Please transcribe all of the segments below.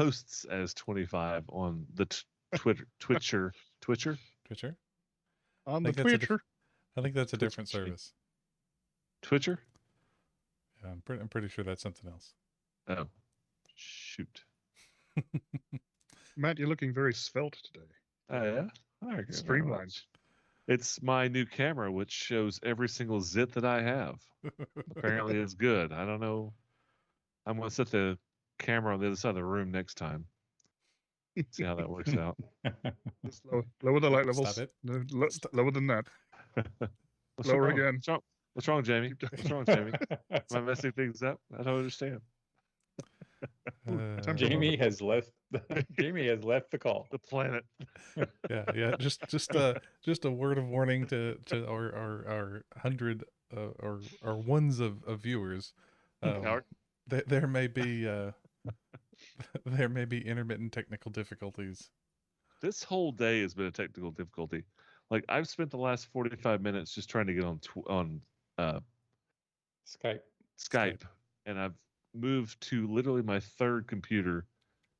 posts as 25 on the Twitcher. Twitcher. On I the think that's a Twitcher. I think that's a different Twitch. service. Twitcher? Yeah, I'm pretty sure that's something else. Oh, shoot. Matt, you're looking very svelte today. Oh, yeah? All right, Streamlined. It's my new camera, which shows every single zit that I have. Apparently, it's good. I don't know. I'm going to set the camera on the other side of the room next time. See how that works out. Just lower the light Stop levels. it. No, lower than that. What's Lower wrong? again. What's wrong, Jamie? What's wrong, Jamie? Am I messing things up? I don't understand. Jamie has left. Jamie has left the call. The planet. Yeah. Just a word of warning to our hundred or ones of viewers. There may be there may be intermittent technical difficulties. This whole day has been a technical difficulty. Like I've spent the last 45 minutes just trying to get on Skype, and I've moved to literally my third computer,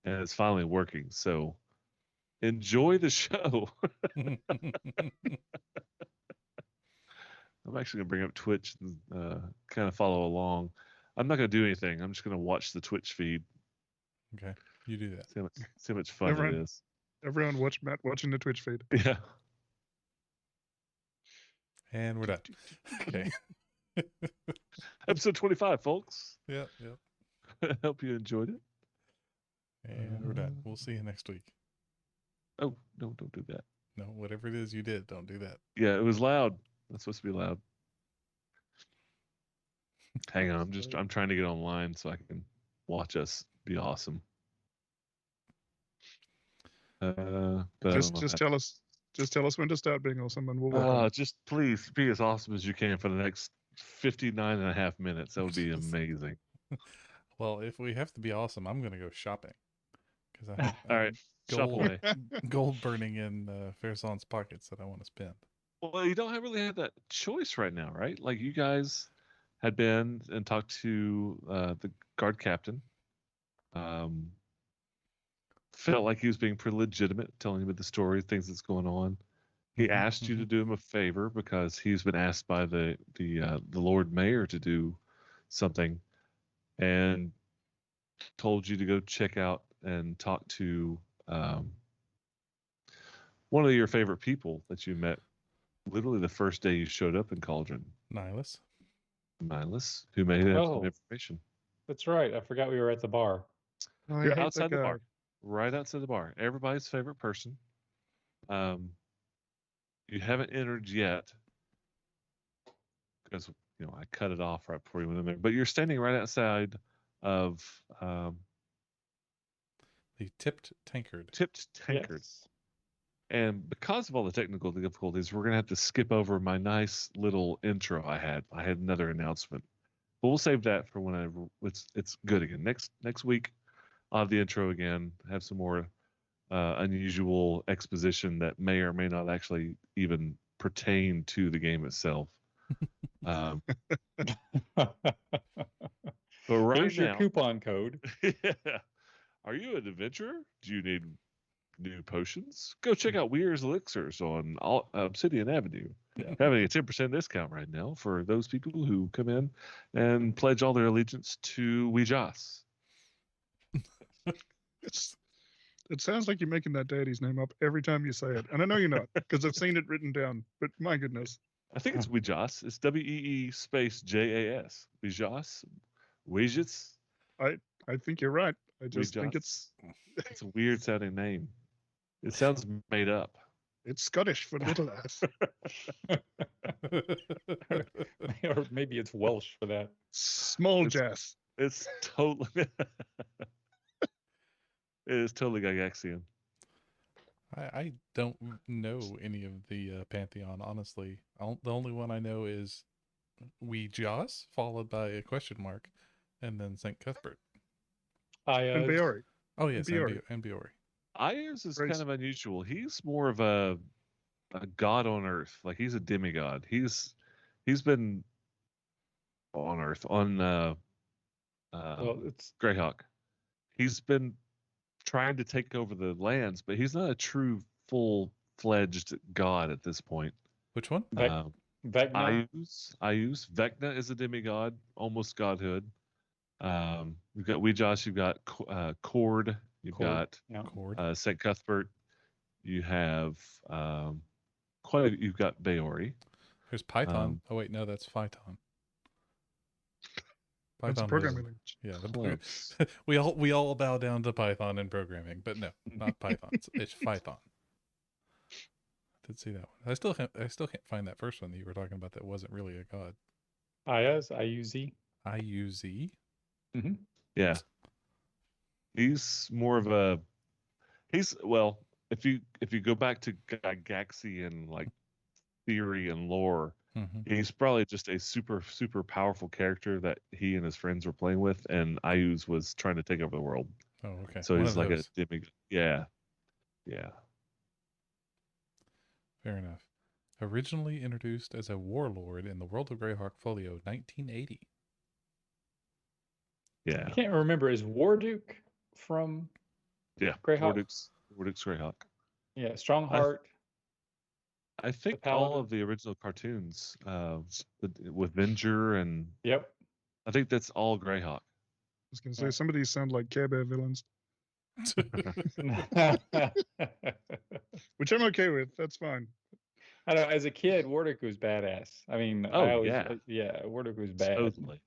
and it's finally working. So enjoy the show. I'm actually gonna bring up Twitch and kind of follow along. I'm not gonna do anything. I'm just gonna watch the Twitch feed. Okay, you do that. See how much fun it is. Everyone watch Matt watching the Twitch feed. Yeah. And we're done. Okay. Episode 25, folks. Yeah. Hope you enjoyed it. And we're done. We'll see you next week. Oh, no, don't do that. No, whatever it is you did, don't do that. Yeah, it was loud. That's supposed to be loud. Hang on, I'm trying to get online so I can watch us be awesome. But Just tell us when to start being awesome, and we'll work on it. just please be as awesome as you can for the next 59 and a half minutes. That would be amazing. Well, if we have to be awesome, I'm going to go shopping. Because I have All right, shop away. gold burning in Fairzone's pockets that I want to spend. Well, you don't really have that choice right now, right? Like you guys had been and talked to the guard captain. Felt like he was being pretty legitimate, telling you about the story, things that's going on. He asked you to do him a favor because he's been asked by the Lord Mayor to do something, and told you to go check out and talk to one of your favorite people that you met literally the first day you showed up in Cauldron. Nihilus, who may have some information. That's right. I forgot we were at the bar. Oh, You're outside the bar. Right outside the bar. Everybody's favorite person. You haven't entered yet because I cut it off right before you went in there. But you're standing right outside of the Tipped Tankard. Yes. And because of all the technical difficulties, we're gonna have to skip over my nice little intro I had. I had another announcement, but we'll save that for whenever it's good again. Next week, I'll have the intro again. Have some more unusual exposition that may or may not actually even pertain to the game itself. But right Here's now, your coupon code. Yeah. Are you an adventurer? Do you need new potions? Go check out Weir's Elixirs on Obsidian Avenue. Yeah. Having a 10% discount right now for those people who come in and pledge all their allegiance to Ouijas. It sounds like you're making that deity's name up every time you say it. And I know you're not, because I've seen it written down. But my goodness. I think it's Ouijas. It's WEE space JAS. Ouijas. I think you're right. I just think it's a weird sounding name. It sounds made up. It's Scottish for little ass. Or maybe it's Welsh for that. Small jazz. It's totally it is totally Gygaxian. I don't know any of the Pantheon, honestly. The only one I know is Ouijas, followed by a question mark, and then St. Cuthbert. And Biori. Oh, yes, and Biori. Ayers is kind of unusual. He's more of a god on Earth. Like he's a demigod. He's been on Earth on well, it's Greyhawk. He's been trying to take over the lands, but he's not a true full-fledged god at this point. Which one? Um, Vecna. Ayus. Vecna is a demigod, almost godhood. You've got Weejosh, you've got Cord, you've Cord, got yeah. Cord. St. Cuthbert, you have you've got Baori. There's Python. Oh wait, no, that's Phyton. That's a Python programming was, language. Close. we all bow down to Python in programming, but no, not Python. It's Phyton. I did see that one. I still can't find that first one that you were talking about that wasn't really a god. Ayaz, IUZ. IUZ. Mm-hmm. Yeah. He's more of a well, if you go back to Gygaxian like theory and lore, he's probably just a super powerful character that he and his friends were playing with, and Ayuz was trying to take over the world. Oh, okay. So he's like a demigod. Yeah. Fair enough. Originally introduced as a warlord in the World of Greyhawk Folio 1980. Yeah. I can't remember. Is Warduke from Greyhawk? Warduke's Greyhawk. Yeah, Strongheart. I think all of the original cartoons with Venger and Yep. I think that's all Greyhawk. I was going to say, some of these sound like Care Bear villains, which I'm okay with. That's fine. I don't know. As a kid, Warduke was badass. I mean, Warduke was bad. Totally.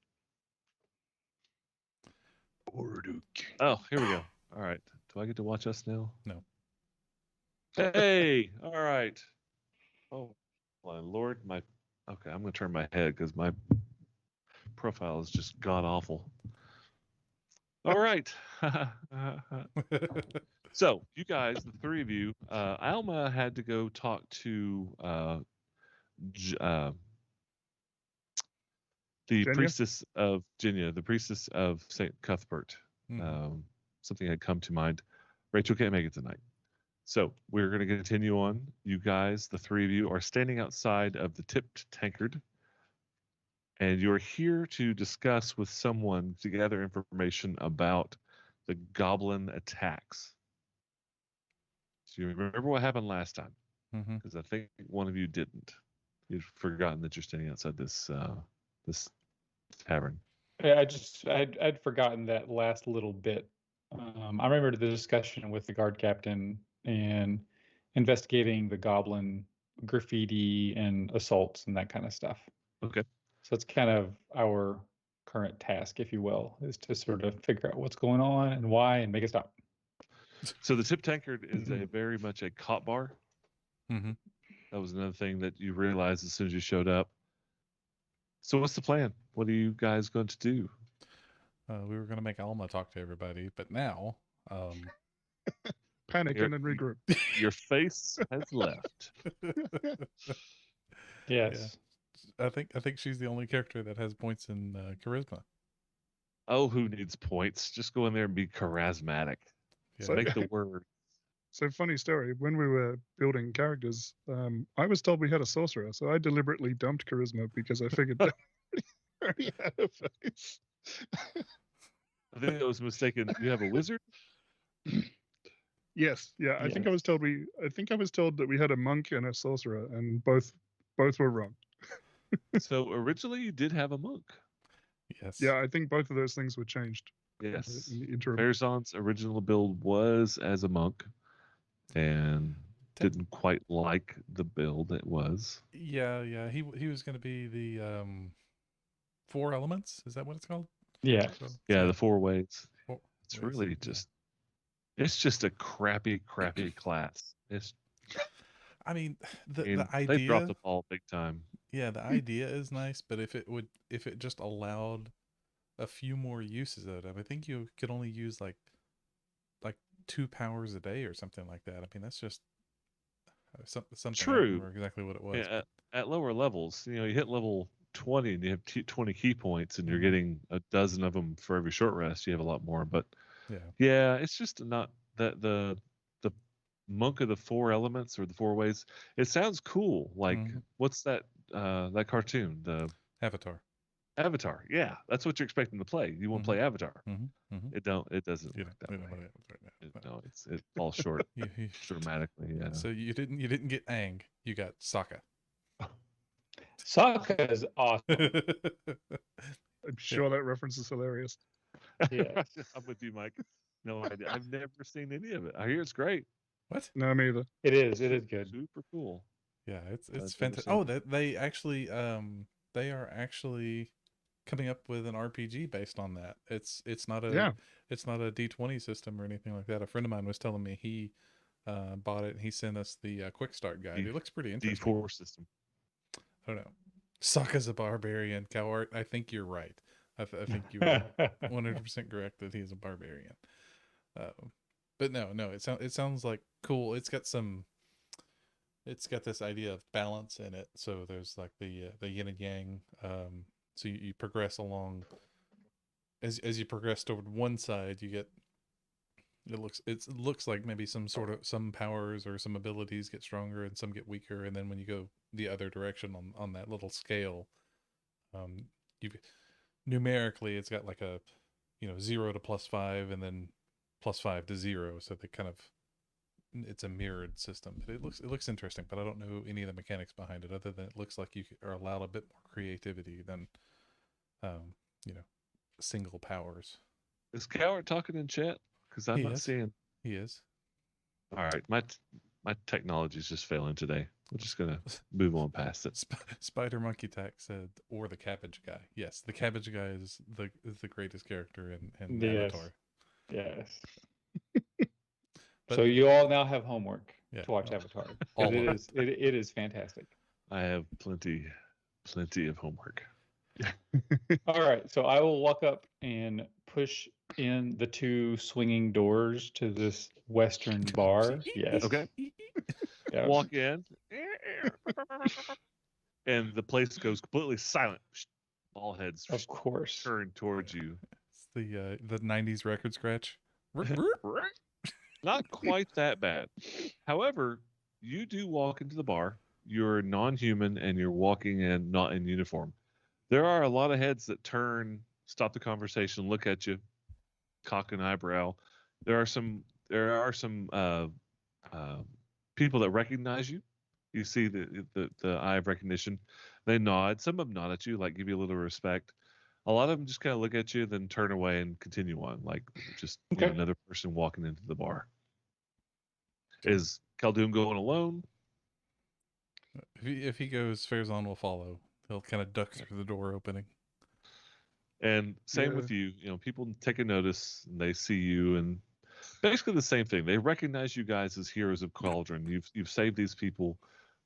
Warduke. Oh, here we go. All right. Do I get to watch us now? No. Hey, all right. Oh, my Lord, okay, I'm gonna turn my head because my profile is just god awful. All right. So, you guys, the three of you, Alma had to go talk to the Jenya? priestess of Jenya, the priestess of St. Cuthbert. Something had come to mind. Rachel can't make it tonight. So we're going to continue on. You guys, the three of you, are standing outside of the Tipped Tankard, and you're here to discuss with someone to gather information about the goblin attacks. So you remember what happened last time? Because I think one of you didn't. You've forgotten that you're standing outside this this tavern. Yeah, I'd forgotten that last little bit. I remember the discussion with the guard captain and investigating the goblin graffiti and assaults and that kind of stuff. Okay. So it's kind of our current task, if you will, is to sort of figure out what's going on and why and make it stop. So the Tipped Tankard is a very much a cop bar. That was another thing that you realized as soon as you showed up. So what's the plan? What are you guys going to do? We were going to make Alma talk to everybody, but now... Panic and then regroup. Your face has left. Yes. Yeah. I think she's the only character that has points in charisma. Oh, who needs points? Just go in there and be charismatic. Yeah. So- Make the word. So funny story. When we were building characters, I was told we had a sorcerer, so I deliberately dumped charisma because I figured that I already had a face. I think it was mistaken. You have a wizard? Yes, yeah. I think I was told that we had a monk and a sorcerer, and both were wrong. So originally you did have a monk. Yes. Yeah, I think both of those things were changed Yes. in the interim. Farazan's original build was as a monk and didn't quite like the build it was. Yeah. He was going to be the 4 elements. Is that what it's called? Yeah. Yeah, the 4 ways. It's ways, really it's just a crappy class. I mean, the They idea. dropped the ball big time. Yeah, the idea is nice, but if it just allowed a few more uses of it, I think you could only use like 2 powers a day or something like that. I mean, that's just something. True. I don't remember exactly what it was. Yeah, at lower levels, you hit level 20 and you have 20 key points, and you're getting a dozen of them for every short rest. You have a lot more, but yeah, it's just not that the monk of the 4 elements or the 4 ways. It sounds cool. Like what's that cartoon? The Avatar. Yeah, that's what you're expecting to play. You want to play Avatar. It doesn't. You work don't, that way. no, it falls short dramatically. Yeah. So you didn't get Aang, you got Sokka. Sokka is awesome. I'm sure that reference is hilarious. Yes. I'm with you, Mike. No idea. I've never seen any of it. I hear it's great. What? No, me either. It is good. Super cool. Yeah, it's never fantastic. seen Oh, it. they actually they are actually coming up with an RPG based on that. It's not a it's not a D20 system or anything like that. A friend of mine was telling me he bought it and he sent us the quick start guide. It looks pretty interesting. D4 system. I don't know. Sokka's a barbarian. Cowart, I think you're right. I think you are 100% correct that he is a barbarian. But no, it sounds like cool. It's got this idea of balance in it. So there's like the yin and yang. So you progress along. As you progress toward one side, you get. It looks like maybe some powers or some abilities get stronger and some get weaker, and then when you go the other direction on that little scale, you numerically it's got like a 0 to +5 and then +5 to 0, so they kind of it's a mirrored system. But it looks interesting, but I don't know any of the mechanics behind it other than it looks like you are allowed a bit more creativity than single powers. Is Coward talking in chat? Because I'm not is. seeing. He is. All right, my technology is just failing today. We're just gonna move on past it. Spider Monkey Tack said, or the Cabbage Guy. Yes, the Cabbage Guy is the greatest character in Yes. Avatar. Yes. But- So you all now have homework Yeah. to watch Avatar. 'Cause All it of is it is fantastic. I have plenty of homework. All right, so I will walk up and push in the 2 swinging doors to this western bar. Yes. Okay. Yeah. Walk in, and the place goes completely silent. All heads Of course. turn towards you. It's the 90s record scratch. Not quite that bad. However, you do walk into the bar. You're non-human and you're walking in not in uniform. There are a lot of heads that turn, stop the conversation, look at you, cock an eyebrow. There are some people that recognize you. You see the eye of recognition. They nod. Some of them nod at you, like give you a little respect. A lot of them just kind of look at you, then turn away and continue on, like just Okay. another person walking into the bar. Is Khaldun going alone? If he goes, Farazan will follow. He'll kind of duck through the door opening. And same Yeah. with you. People take a notice and they see you, and basically the same thing. They recognize you guys as heroes of Cauldron. You've saved these people,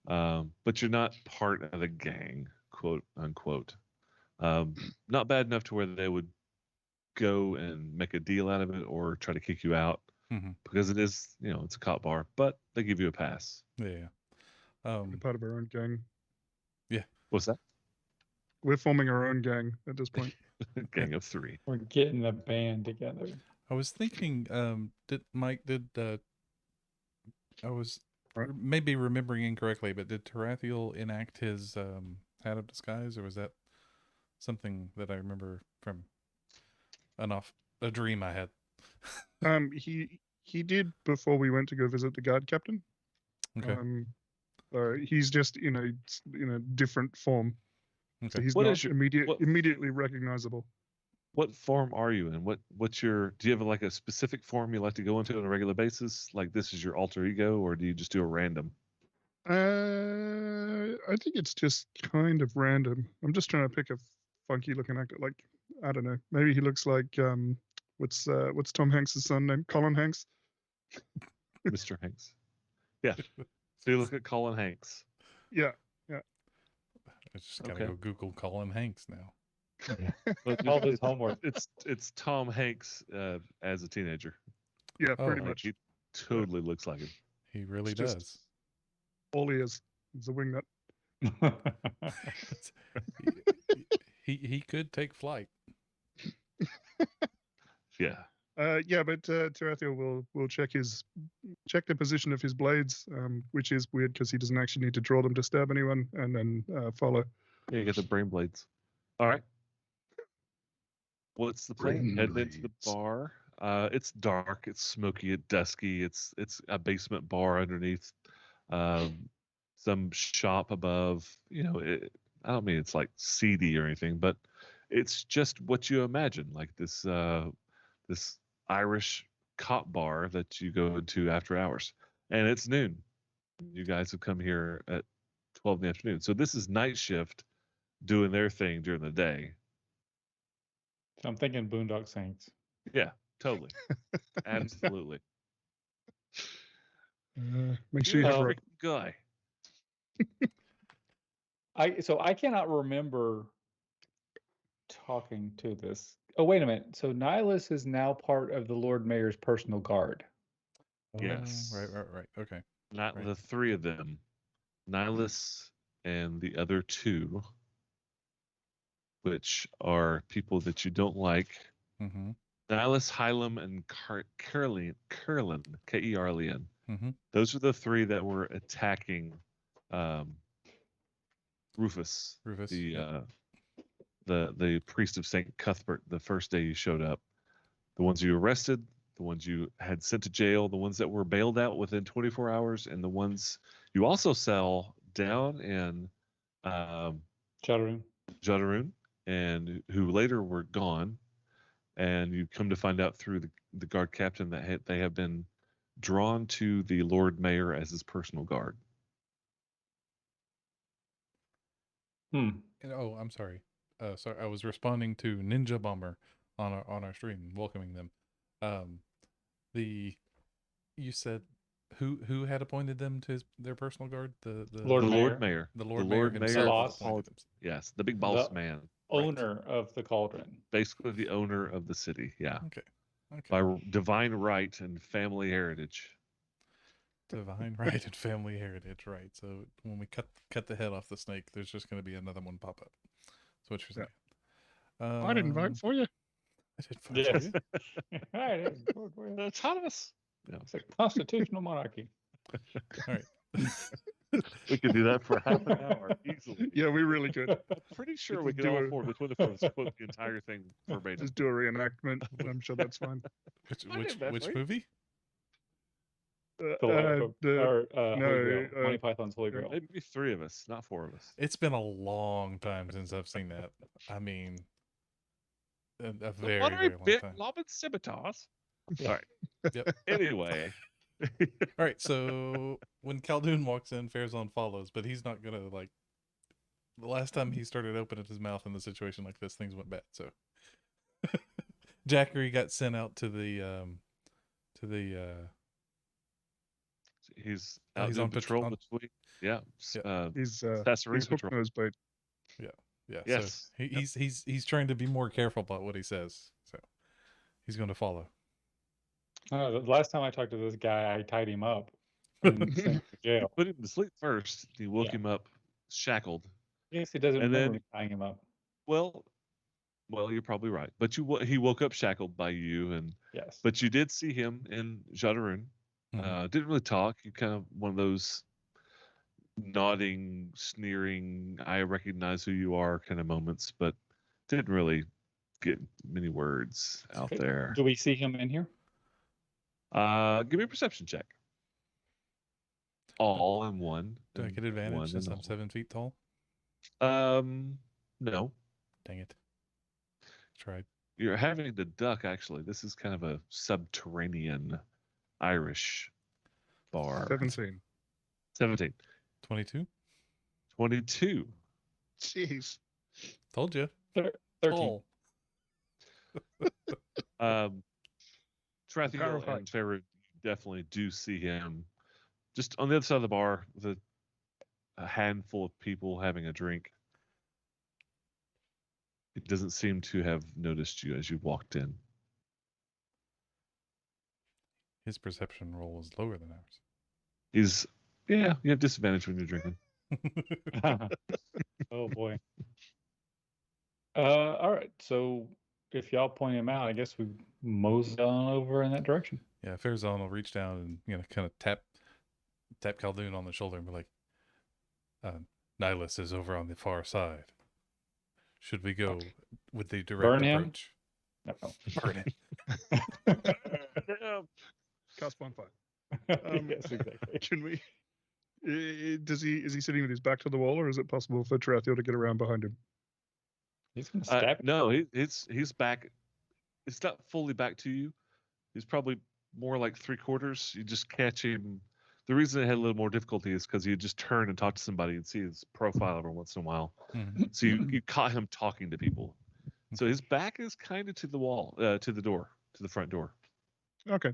but you're not part of the gang, quote unquote. Not bad enough to where they would go and make a deal out of it or try to kick you out because it is, it's a cop bar, but they give you a pass. Yeah. We're part of our own gang. What's that? We're forming our own gang at this point. Gang of 3. We're getting the band together. I was thinking, I was maybe remembering incorrectly, but did Tarathiel enact his hat of disguise, or was that something that I remember from a dream I had? He did before we went to go visit the guard captain. Okay. He's just in a different form. Okay. So he's What not is your- immediately recognizable. What form are you in? What's your? Do you have like a specific form you like to go into on a regular basis? Like this is your alter ego, or do you just do a random? I think it's just kind of random. I'm just trying to pick a funky looking actor. Like, I don't know. Maybe he looks like what's Tom Hanks' son name? Colin Hanks. Mr. Hanks. Yeah. So you look at Colin Hanks. Yeah. I just gotta Okay. go Google Colin Hanks now. But All this homework. It's Tom Hanks as a teenager. Yeah, Oh, pretty Like, much. he totally looks like him. He really It's just- does. All he is a wingnut. He could take flight. Yeah. Yeah, but Tarathiel will check the position of his blades, which is weird because he doesn't actually need to draw them to stab anyone, and then follow. Yeah, you get the brain blades. All right. What's the plan? Brain Heading into the blades. bar. It's dark. It's smoky. It's dusky. It's a basement bar underneath, some shop above. I don't mean it's like seedy or anything, but it's just what you imagine, like this Irish cop bar that you go into after hours, and it's noon. You guys have come here at 12 in the afternoon, so this is night shift doing their thing during the day. So I'm thinking Boondock Saints. Yeah, totally, absolutely. Make sure you You're have a rope. freaking guy. I cannot remember talking to this. Oh, wait a minute. So Nihilus is now part of the Lord Mayor's personal guard. Yes. Right. Okay. Not Right. the three of them, Nihilus and the other two, which are people that you don't like. Mm-hmm. Nihilus, Hylam, and Kerlin, Kerlin. Mm-hmm. Those are the three that were attacking Rufus, the priest of Saint Cuthbert, the first day you showed up. The ones you arrested, the ones you had sent to jail, the ones that were bailed out within 24 hours, and the ones you also sell down in Jadaroon, and who later were gone. And you come to find out through the guard captain that they have been drawn to the Lord Mayor as his personal guard. And, I'm sorry. Sorry, I was responding to Ninja Bomber on our stream, welcoming them. You said who had appointed them to their personal guard? The Lord Lord Mayor. Mayor. The Lord The Mayor Lord himself Mayor boss. appointed them. Yes, the big boss man. Owner of the cauldron. Basically the owner of the city, yeah. Okay. By divine right and family heritage. Divine right and family heritage, right. So when we cut the head off the snake, there's just going to be another one pop up. That's what you're saying. I didn't vote for you. I did vote for you. I didn't vote for you. Autonomous. It's a constitutional monarchy. All right. We could do that for half an hour easily. Yeah, we really could. I'm pretty sure we Just could do all a- afford between the us quote the entire thing verbatim. Just do a reenactment. I'm sure that's fine. Which movie? The no, Holy Grail. Monty Python's Holy There Grail. may be three of us, not four of us. It's been a long time since I've seen that. I mean, a very, very long time. Lobbin scimitars. Yeah. All right. Yep. Anyway. All right, so when Khaldun walks in, Farazan follows, but he's not gonna like. The last time he started opening his mouth in a situation like this, things went bad. So Jackery got sent out to the He's out he's doing on patrol between. Yeah. He's Sasserine hooked patrol. on his bait. Yeah. Yes. So he's trying to be more careful about what he says. So he's going to follow. The last time I talked to this guy, I tied him up and sent him to jail. Put him to sleep first. He woke him up shackled. Yes, he doesn't And remember then- me tying him up. Well, you're probably right. But he woke up shackled by you, Yes. but you did see him in Jadaroon. Mhm. Didn't really talk. You kind of one of those nodding, sneering, I recognize who you are kind of moments, but didn't really get many words out Okay. there. Do we see him in here? Give me a perception check. All in one. Do I and get advantage one since in I'm all. 7 feet tall? No. Dang it. Tried. You're having to duck, actually. This is kind of a subterranean Irish bar. 17. 17. 22? 22. Jeez. Told you. 13. Tall. Trathiel Power fight. and Farah definitely do see him just on the other side of the bar with a handful of people having a drink. It doesn't seem to have noticed you as you walked in. His perception roll was lower than ours. You have disadvantage when you're drinking. Oh boy. All right. So if y'all point him out, I guess we mosey on over in that direction. Yeah, Farazan will reach down and kind of tap Khaldun on the shoulder and be like, Nihilus is over on the far side. Should we go with the direct Burn him? approach? No. Burn it. Cast bonfire. Yes, exactly. Can we? Is he sitting with his back to the wall, or is it possible for Tarathiel to get around behind him? He's gonna stab. No, he's back. It's not fully back to you. He's probably more like 3/4. You just catch him. The reason it had a little more difficulty is because you just turn and talk to somebody and see his profile every once in a while. Mhm. So you caught him talking to people. So his back is kind of to the wall, to the door, to the front door. Okay.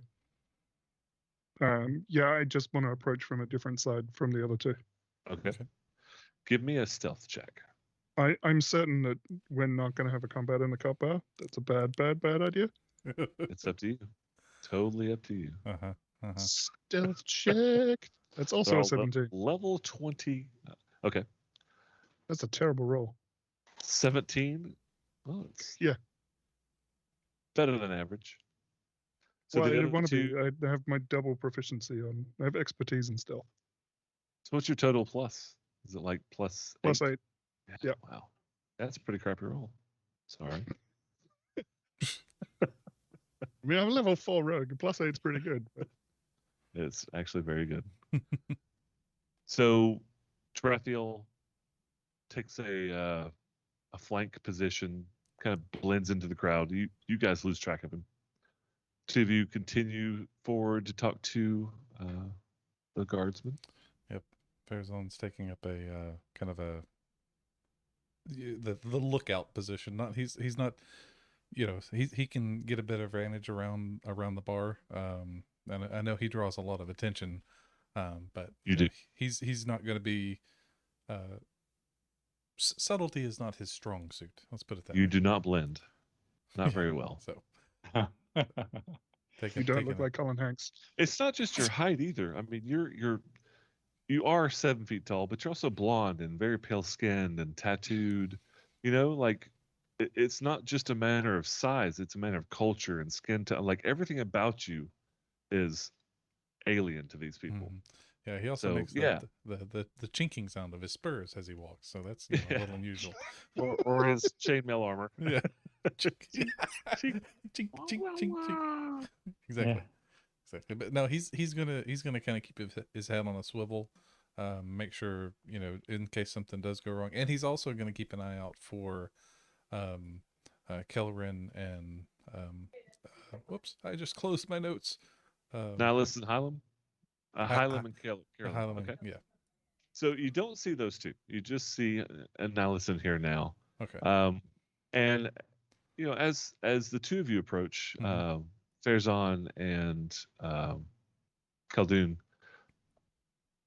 Yeah, I just want to approach from a different side from the other two. Okay. Give me a stealth check. I'm certain that we're not going to have a combat in the cop bar. That's a bad idea. It's up to you. Totally up to you. Stealth check. That's also a 17. Level 20. Okay. That's a terrible roll. 17. Oh, it's better than average. So well, the I other want to two. be. I have my double proficiency on. I have expertise in stealth. So what's your total plus? Is it like plus 8? Plus 8. Yeah. Wow. That's a pretty crappy roll. Sorry. I mean, I'm a level 4 rogue. Plus 8's pretty good. But... It's actually very good. So Tarathiel takes a flank position, kind of blends into the crowd. You guys lose track of him. Two of you continue forward to talk to the guardsman. Yep, Farazan's taking up a kind of a the lookout position. Not he's not, he can get a bit of advantage around the bar. And I know he draws a lot of attention. But You do. He's not going to be. Subtlety is not his strong suit. Let's put it that way. You do not blend. Not very well. So you don't look like Colin Hanks. It's not just your height either. I mean, you are 7 feet tall, but you're also blonde and very pale skinned and tattooed. Like it's not just a matter of size; it's a matter of culture and skin tone. Like everything about you is alien to these people. Mm-hmm. Yeah, he also makes the chinking sound of his spurs as he walks, so that's a little unusual. or his chainmail armor. Yeah. chink, chink, chink, chink, chink. Exactly. But no, he's gonna kind of keep his head on a swivel, make sure in case something does go wrong, and he's also gonna keep an eye out for Kellerin and whoops, I just closed my notes. Nihilus and Hylam. Hylam and Caroline. Hylam, okay. Yeah. So you don't see those two. You just see Nihilus in here now. Okay. And as the two of you approach, Farazan and Khaldun,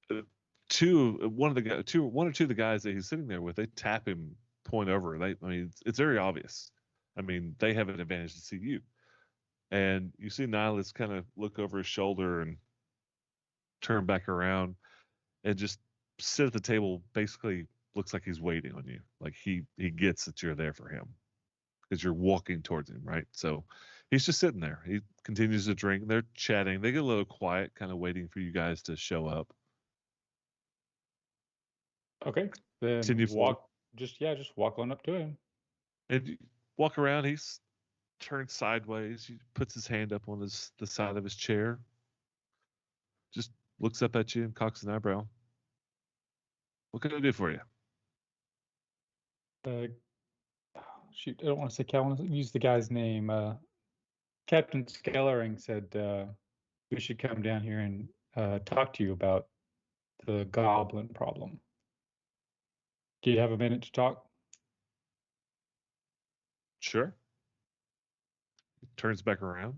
one or two of the guys that he's sitting there with, they tap him, point over. It's very obvious. I mean, they have an advantage to see you. And you see Nihilus kind of look over his shoulder and turn back around and just sit at the table. Basically looks like he's waiting on you. Like he gets that you're there for him because you're walking towards him, right? So he's just sitting there. He continues to drink. They're chatting. They get a little quiet, kind of waiting for you guys to show up. Okay. Then Continue forward. just walk on up to him. And you walk around. He's turned sideways. He puts his hand up on the side of his chair. Just looks up at you and cocks an eyebrow. What can I do for you? Shoot, I don't want to say Calvin. Use the guy's name. Captain Skellering said we should come down here and talk to you about the goblin problem. Do you have a minute to talk? Sure. He turns back around.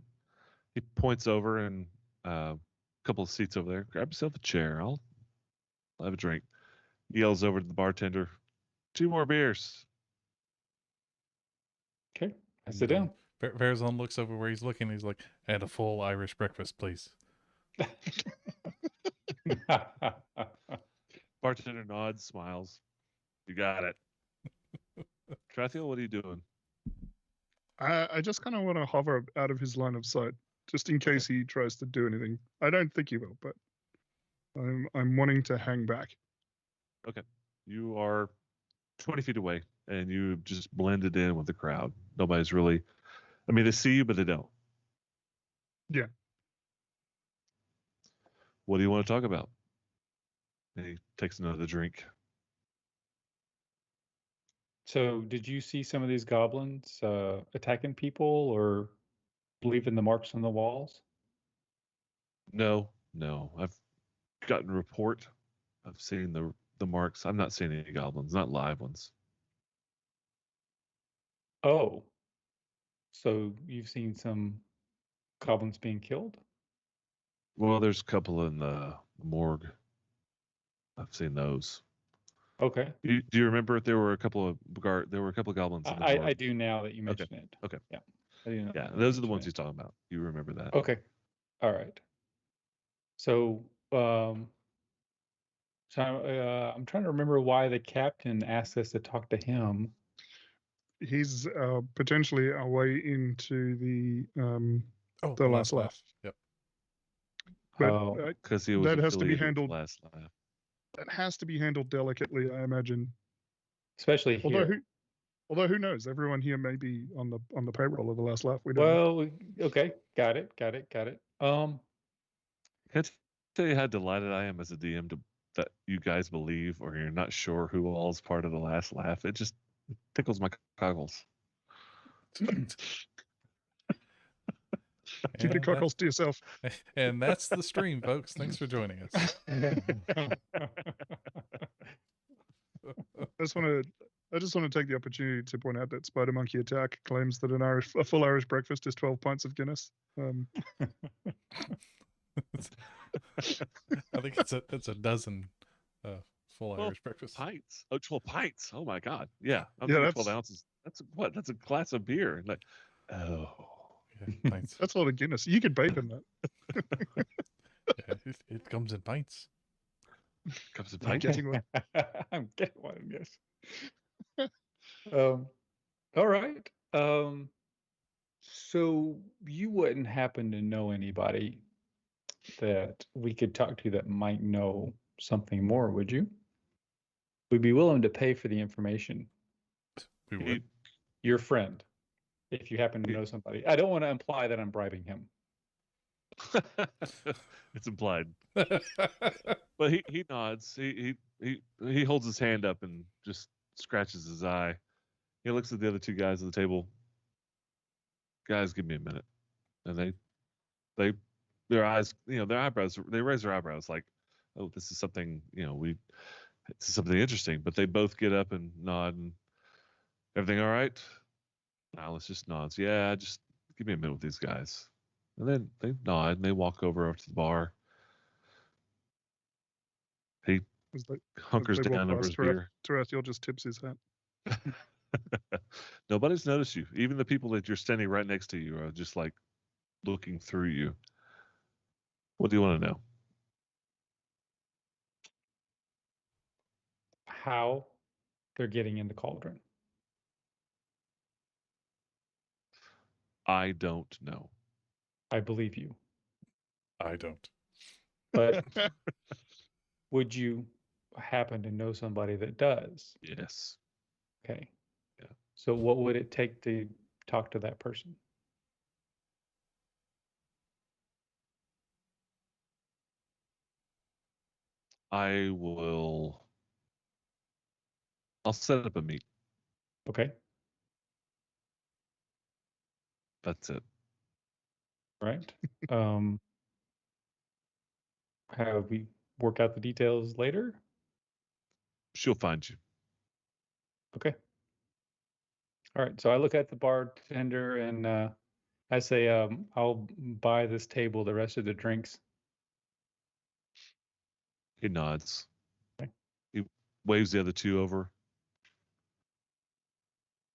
He points over and a couple of seats over there. Grab yourself a chair. I'll have a drink. He yells over to the bartender, 2 more beers. Okay, I sit down. Farazan looks over where he's looking. He's like, and a full Irish breakfast, please. Bartender nods, smiles. You got it. Tarathiel, what are you doing? I just kind of want to hover out of his line of sight, just in case he tries to do anything. I don't think he will, but I'm wanting to hang back. Okay. You are 20 feet away, and you just blended in with the crowd. Nobody's really... I mean, they see you, but they don't. Yeah. What do you want to talk about? And he takes another drink. So, did you see some of these goblins attacking people or leaving the marks on the walls? No. I've gotten a report. I've seen the marks. I'm not seeing any goblins, not live ones. Oh, so you've seen some goblins being killed? Well, there's a couple in the morgue. I've seen those. Okay. Do you remember if there were a couple of goblins in the I morgue? do now that you mention it. Okay. Yeah. I do now Yeah, that you those are the mention ones it. he's talking about. You remember that? Okay. All right. So, I'm trying to remember why the captain asked us to talk to him. He's potentially our way into the last laugh. Yep. But Because he was that has to be affiliated with handled. Last Laugh. That has to be handled delicately, I imagine. Especially Although here. who knows? Everyone here may be on the payroll of the last laugh. We don't. Well, okay, got it. Can I tell you how delighted I am as a DM that you guys believe or you're not sure who all is part of the Last Laugh? It just tickles my cockles. Keep your cockles to yourself. And that's the stream, folks. Thanks for joining us. I just want to take the opportunity to point out that Spider Monkey Attack claims that a full Irish breakfast is 12 pints of Guinness. I think it's a dozen full Irish breakfast. Pints. Oh, 12 pints. Oh my God. Yeah. I'm Yeah, thinking that's- 12 ounces. That's what? That's a glass of beer. Like, oh. Yeah, pints. That's a lot of Guinness. You could bathe in that. Yeah, it comes in pints. Comes in I'm pints. getting one. I'm getting one, yes. All right. So you wouldn't happen to know anybody that we could talk to that might know something more, would you? We'd be willing to pay for the information. We would. Your friend, if you happen to know somebody. I don't want to imply that I'm bribing him. It's implied. But he nods. He holds his hand up and just scratches his eye. He looks at the other two guys at the table. Guys, give me a minute. And their eyes, their eyebrows, they raise their eyebrows like, oh, this is something, this is something interesting. But they both get up and nod and everything all right? Alice just nods. Yeah, just give me a minute with these guys. And then they nod and they walk over to the bar. He hunkers down over his beer. Tarathiel just tips his hat. Nobody's noticed you. Even the people that you're standing right next to you are just like looking through you. What do you want to know? How they're getting in the cauldron. I don't know. I believe you. I don't. But would you happen to know somebody that does? Yes. Okay. Yeah. So what would it take to talk to that person? I'll set up a meet. Okay. That's it. Right. Have we work out the details later? She'll find you. Okay. All right. So I look at the bartender and I say, I'll buy this table the rest of the drinks. He nods. Okay. He waves the other two over.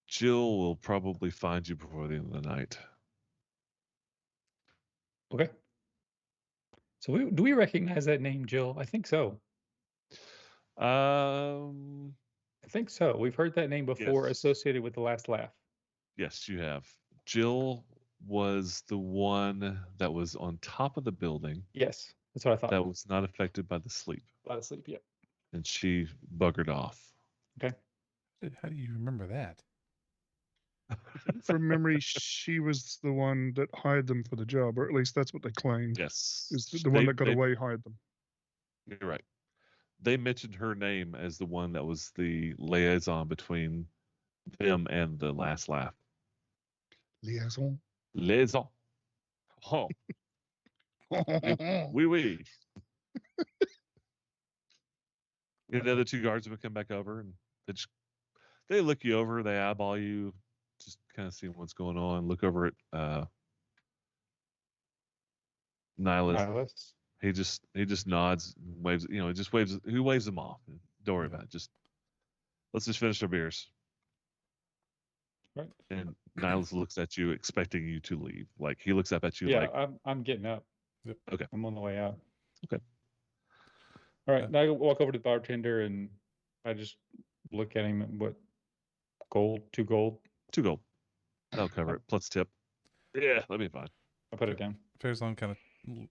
Jill will probably find you before the end of the night. Okay. So do we recognize that name, Jill? I think so. I think so. We've heard that name before, Yes. associated with the last laugh. Yes, you have. Jill was the one that was on top of the building Yes, that's what I thought. that was not affected by the sleep. A lot of sleep. Yep. And she buggered off. Okay. How do you remember that? From memory, she was the one that hired them for the job, or at least that's what they claimed. Yes. Is the one that got away hired them. You're right. They mentioned her name as the one that was the liaison between them and the last laugh. Liaison. Liaison. Oh, oui, oui. And the other two guards would come back over and they look you over, they eyeball you, just kind of see what's going on. Look over at Nihilus. He just nods, and waves. You know, he just waves. He waves them off. Don't worry about it. Just let's just finish our beers. Right. And Nihilus looks at you, expecting you to leave. Like he looks up at you. Yeah, like, I'm getting up. Yep. Okay. I'm on the way out. Okay. All right. Now I walk over to the bartender and I just look at him. What? Gold? 2 gold? 2 gold. That'll cover it. Plus tip. Yeah, that'll be fine. I'll put it down. Fairzon kind of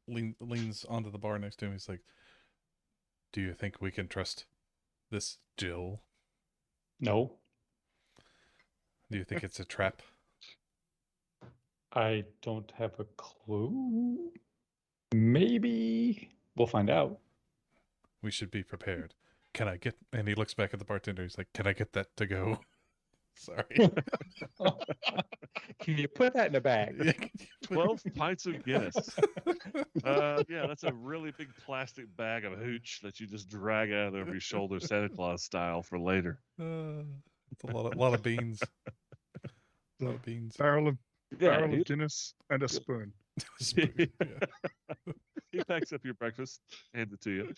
leans onto the bar next to him. He's like, "Do you think we can trust this Jill? No. Do you think it's a trap?" I don't have a clue. Maybe we'll find out. We should be prepared. Can I get? And he looks back at the bartender. He's like, "Can I get that to go?" Sorry. Can you put that in a bag? 12 pints of Guinness. Yeah, that's a really big plastic bag of hooch that you just drag out over your shoulder, Santa Claus style, for later. It's a lot of beans. A lot of beans. Barrel of Yeah, Guinness and a spoon. Spoon, yeah. he packs up your breakfast, hands it to you.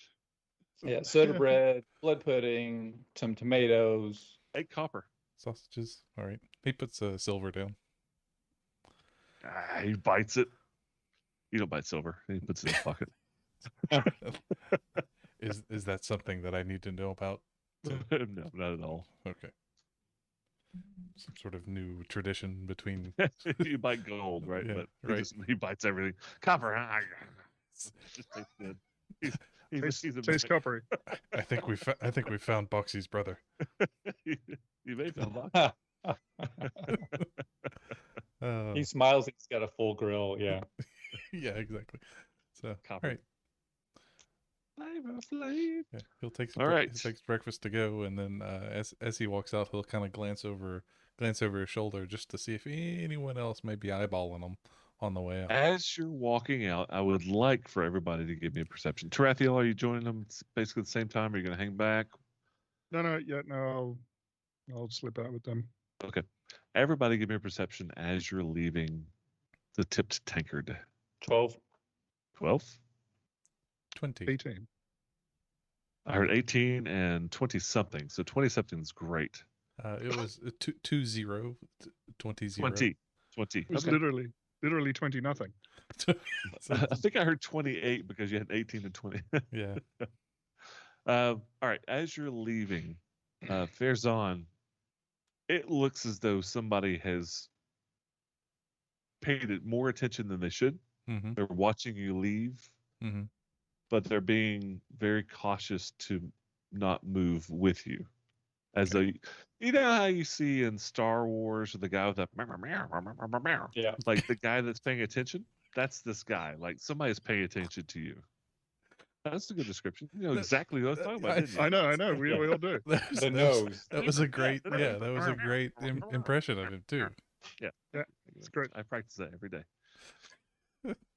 Yeah, soda bread, blood pudding, some tomatoes. 8 copper. Sausages. All right. He puts a silver down. He bites it. You don't bite silver. He puts it in his pocket. Is that something that I need to know about? No, not at all. Okay. Some sort of new tradition between. You bite gold, right? Yeah, But right. he bites everything. Copper. Just tastes good. Tastes coppery. I think we found Boxy's brother. You may find Boxy. He smiles. He's got a full grill. Yeah. Yeah, exactly. So, Copper. all right. Flavor. Yeah, he'll take All right. he takes breakfast to go, and then as he walks out, he'll kind of glance over his shoulder just to see if anyone else may be eyeballing him on the way out. As you're walking out, I would like for everybody to give me a perception. Tarathiel, are you joining them basically at the same time? Are you going to hang back? No. I'll slip out with them. Okay. Everybody give me a perception as you're leaving the tipped tankard. 12. 12? 20. 18. I heard 18 and 20 something. So 20 something is great. It was 20. 20. 20. It was Okay. literally 20 nothing. I think I heard 28 because you had 18 and 20. Yeah. All right. As you're leaving, Fairzon, it looks as though somebody has paid it more attention than they should. Mm-hmm. They're watching you leave, Mm-hmm. but they're being very cautious to not move with you. As though, you know how you see in Star Wars the guy with the Yeah. like the guy that's paying attention? That's this guy. Like somebody's paying attention to you. That's a good description. You know exactly what I was talking about, didn't you? I know. We all do. The nose. That was a great, that was a great impression of him too. It's great. I practice that every day.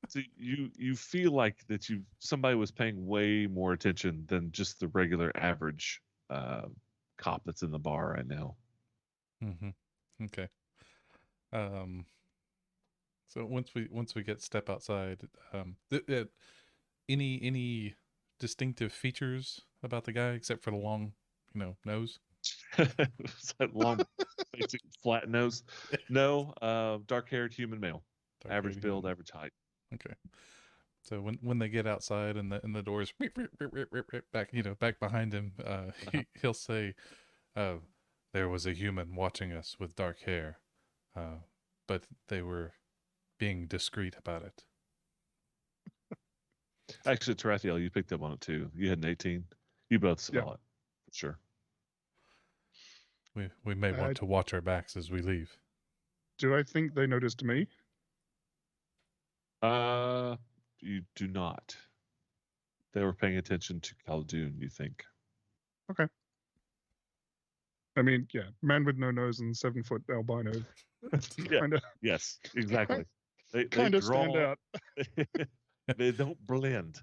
So you feel like that somebody was paying way more attention than just the regular average cop that's in the bar right now. Mm-hmm. Okay. So once we get step outside, any distinctive features about the guy except for the long, nose? It's that long, basic flat nose. No, dark-haired human male, average build, average height. Okay. So when they get outside and the doors back back behind him, he'll say, "There was a human watching us with dark hair, but they were being discreet about it." Actually, Tarathiel, you picked up on it too. You had an 18. You both saw it, for sure. We may want to watch our backs as we leave. Do I think they noticed me? You do not. They were paying attention to Khaldun, you think? I mean, yeah, man with no nose and 7-foot albino. Yeah. Kind of, Yes, exactly. They kind of stand draw. out. They don't blend.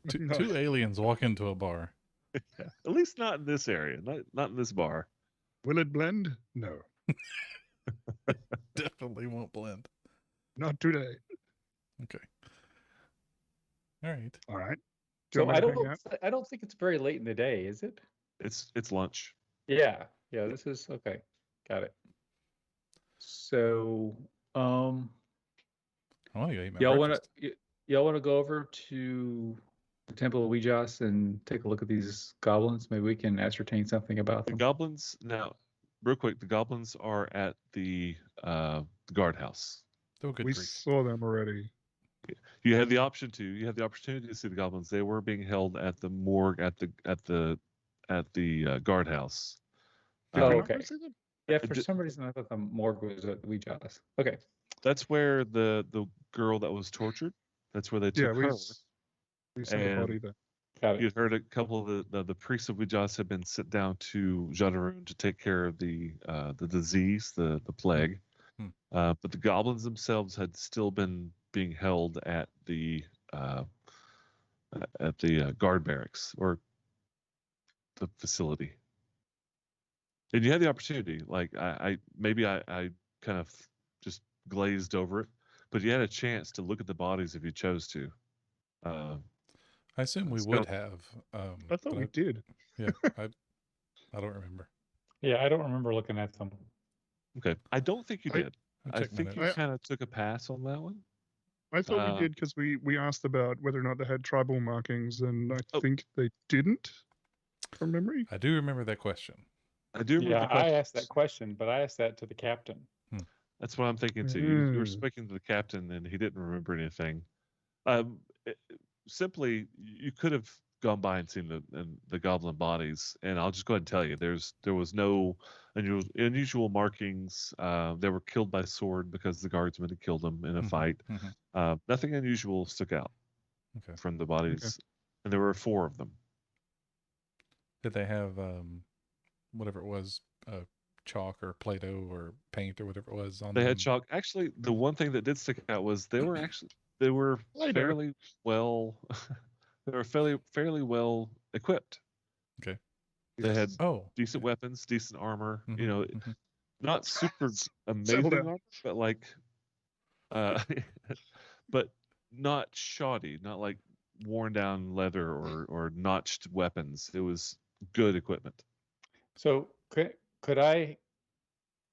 No. Two aliens walk into a bar. Yeah. At least not in this area. Not in this bar. Will it blend? No, Definitely won't blend. not today. Okay. All right. All right. Do you So want I me to don't hang know. out? I don't think it's very late in the day, is it? It's lunch. Yeah. Yeah. This is okay. Got it. So, I want to go eat my y'all want breakfast. to y'all want to go over to the Temple of Ouijas and take a look at these goblins? Maybe we can ascertain something about The them. goblins now, real quick. The goblins are at the guardhouse. Oh, good We grief. saw them already. You had the option to. You had the opportunity to see the goblins. They were being held at the morgue at the guardhouse. Did Oh, we not okay. go see them? Yeah, it for did- some reason I thought the morgue was at Ouijas. Okay. That's where the girl that was tortured. That's where they Yeah, took we her. we saw the And body there. Got it. You'd heard a couple of the priests of Ouijas had been sent down to Jadaroon to take care of the disease, the plague. Hmm. But the goblins themselves had still been being held at the guard barracks or the facility. And you had the opportunity, like I kind of just glazed over it, but you had a chance to look at the bodies if you chose to. I assume we So- would have. I thought but we did. Yeah, I don't remember. Yeah, I don't remember looking at them. Okay, I don't think you I- did. I'll I check my think you notes. kind of took a pass on that one. I thought Uh, we did because we asked about whether or not they had tribal markings, and I Oh. think they didn't, from memory. I do remember that question. I do remember Yeah, the question. I asked that question, but I asked that to the captain. That's what I'm thinking too. You were Mm. speaking to the captain, and he didn't remember anything. Simply, you could have gone by and seen the goblin bodies, and I'll just go ahead and tell you, there was no unusual markings. They were killed by sword because the guardsmen had killed them in a Mhm, fight. mhm. Nothing unusual stuck out Okay. from the bodies, and there were 4 of them. Did they have whatever it was, chalk or Play-Doh or paint or whatever it was on They them? had chalk. Actually, the one thing that did stick out was they were Play-Doh. fairly well they were fairly well equipped. Okay. They had Oh, decent weapons, decent armor. mhm, You know, mhm. not super Settle amazing down. armor, but like, but not shoddy, not like worn down leather or notched weapons. It was good equipment. So could I,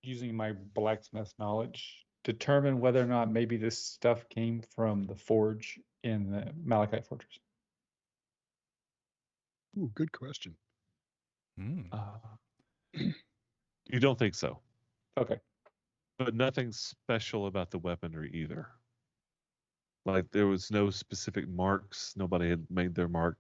using my blacksmith knowledge, determine whether or not maybe this stuff came from the forge in the Malachite Fortress? Ooh, good question. Mm. You don't think so, Okay. but nothing special about the weaponry either. Like there was no specific marks. Nobody had made their mark,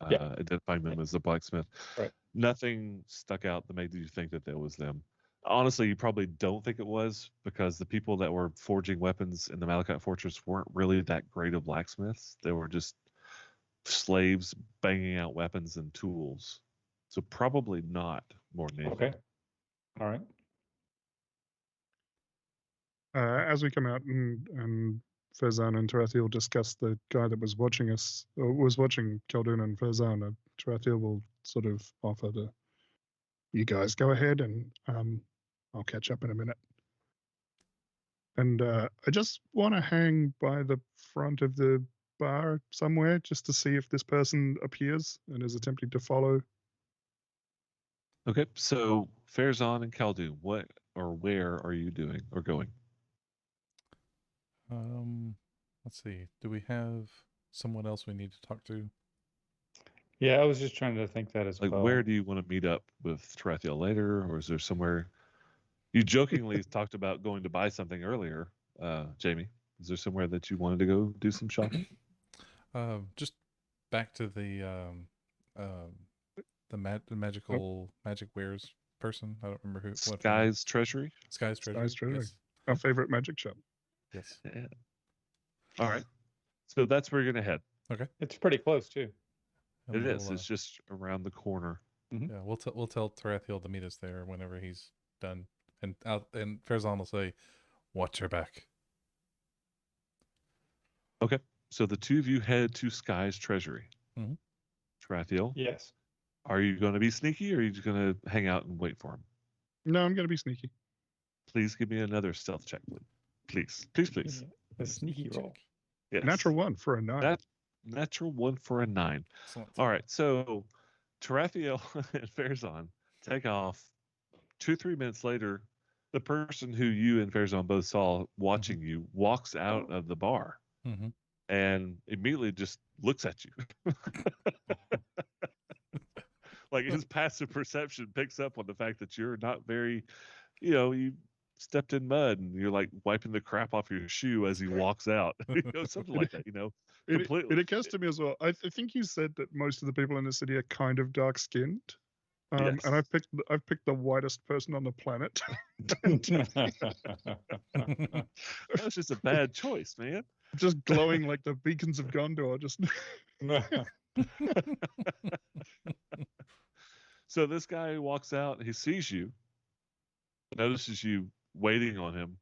Yeah. identifying them as the blacksmith. Right. Nothing stuck out that made you think that that was them. Honestly, you probably don't think it was because the people that were forging weapons in the Malachite Fortress weren't really that great of blacksmiths. They were just slaves banging out weapons and tools. So probably not more than anything. Okay. All right. As we come out and Farzan and Tarathiel discuss the guy that was watching us, or was watching Khaldun and Farzan, Tarathiel will sort of offer to, you guys go ahead and I'll catch up in a minute. And I just want to hang by the front of the bar somewhere just to see if this person appears and is attempting to follow. Okay, so Farazan and Khaldun, what or where are you doing or going? Let's see. Do we have someone else we need to talk to? Yeah, I was just trying to think that as Like, well. where do you want to meet up with Tarathiel later, or is there somewhere? You jokingly talked about going to buy something earlier, Jamie. Is there somewhere that you wanted to go do some shopping? Just back to the magical magic wares person. I don't remember what. Sky's Treasury. Sky's Treasury. Sky's Treasury. Yes. Our favorite magic shop. Yes. Yeah. All right. So that's where you're going to head. It's pretty close too. And It is. we'll, It's just around the corner. Yeah, we'll tell Tarathiel to meet us there whenever he's done, and Farazan will say, "Watch your back." Okay. So the two of you head to Sky's treasury. Mhm. Tarathiel, Yes. are you going to be sneaky or are you just going to hang out and wait for him? No, I'm going to be sneaky. Please give me another stealth check, please. Please. A sneaky roll. Yes. Natural 1 for a 9. Natural 1 for a 9. Excellent. All right. So Tarathiel and Farazan take off. 2-3 minutes later, the person who you and Farazan both saw watching you walks out of the bar Mm-hmm. and immediately just looks at you. Like his passive perception picks up on the fact that you're not very, you stepped in mud and you're like wiping the crap off your shoe as he walks out. Something like that, completely. It occurs to me as well. I think you said that most of the people in the city are kind of dark skinned. Yes. And I've picked the whitest person on the planet. That's just a bad choice, man. Just glowing like the beacons of Gondor. Just So this guy walks out, he sees you, notices you waiting on him,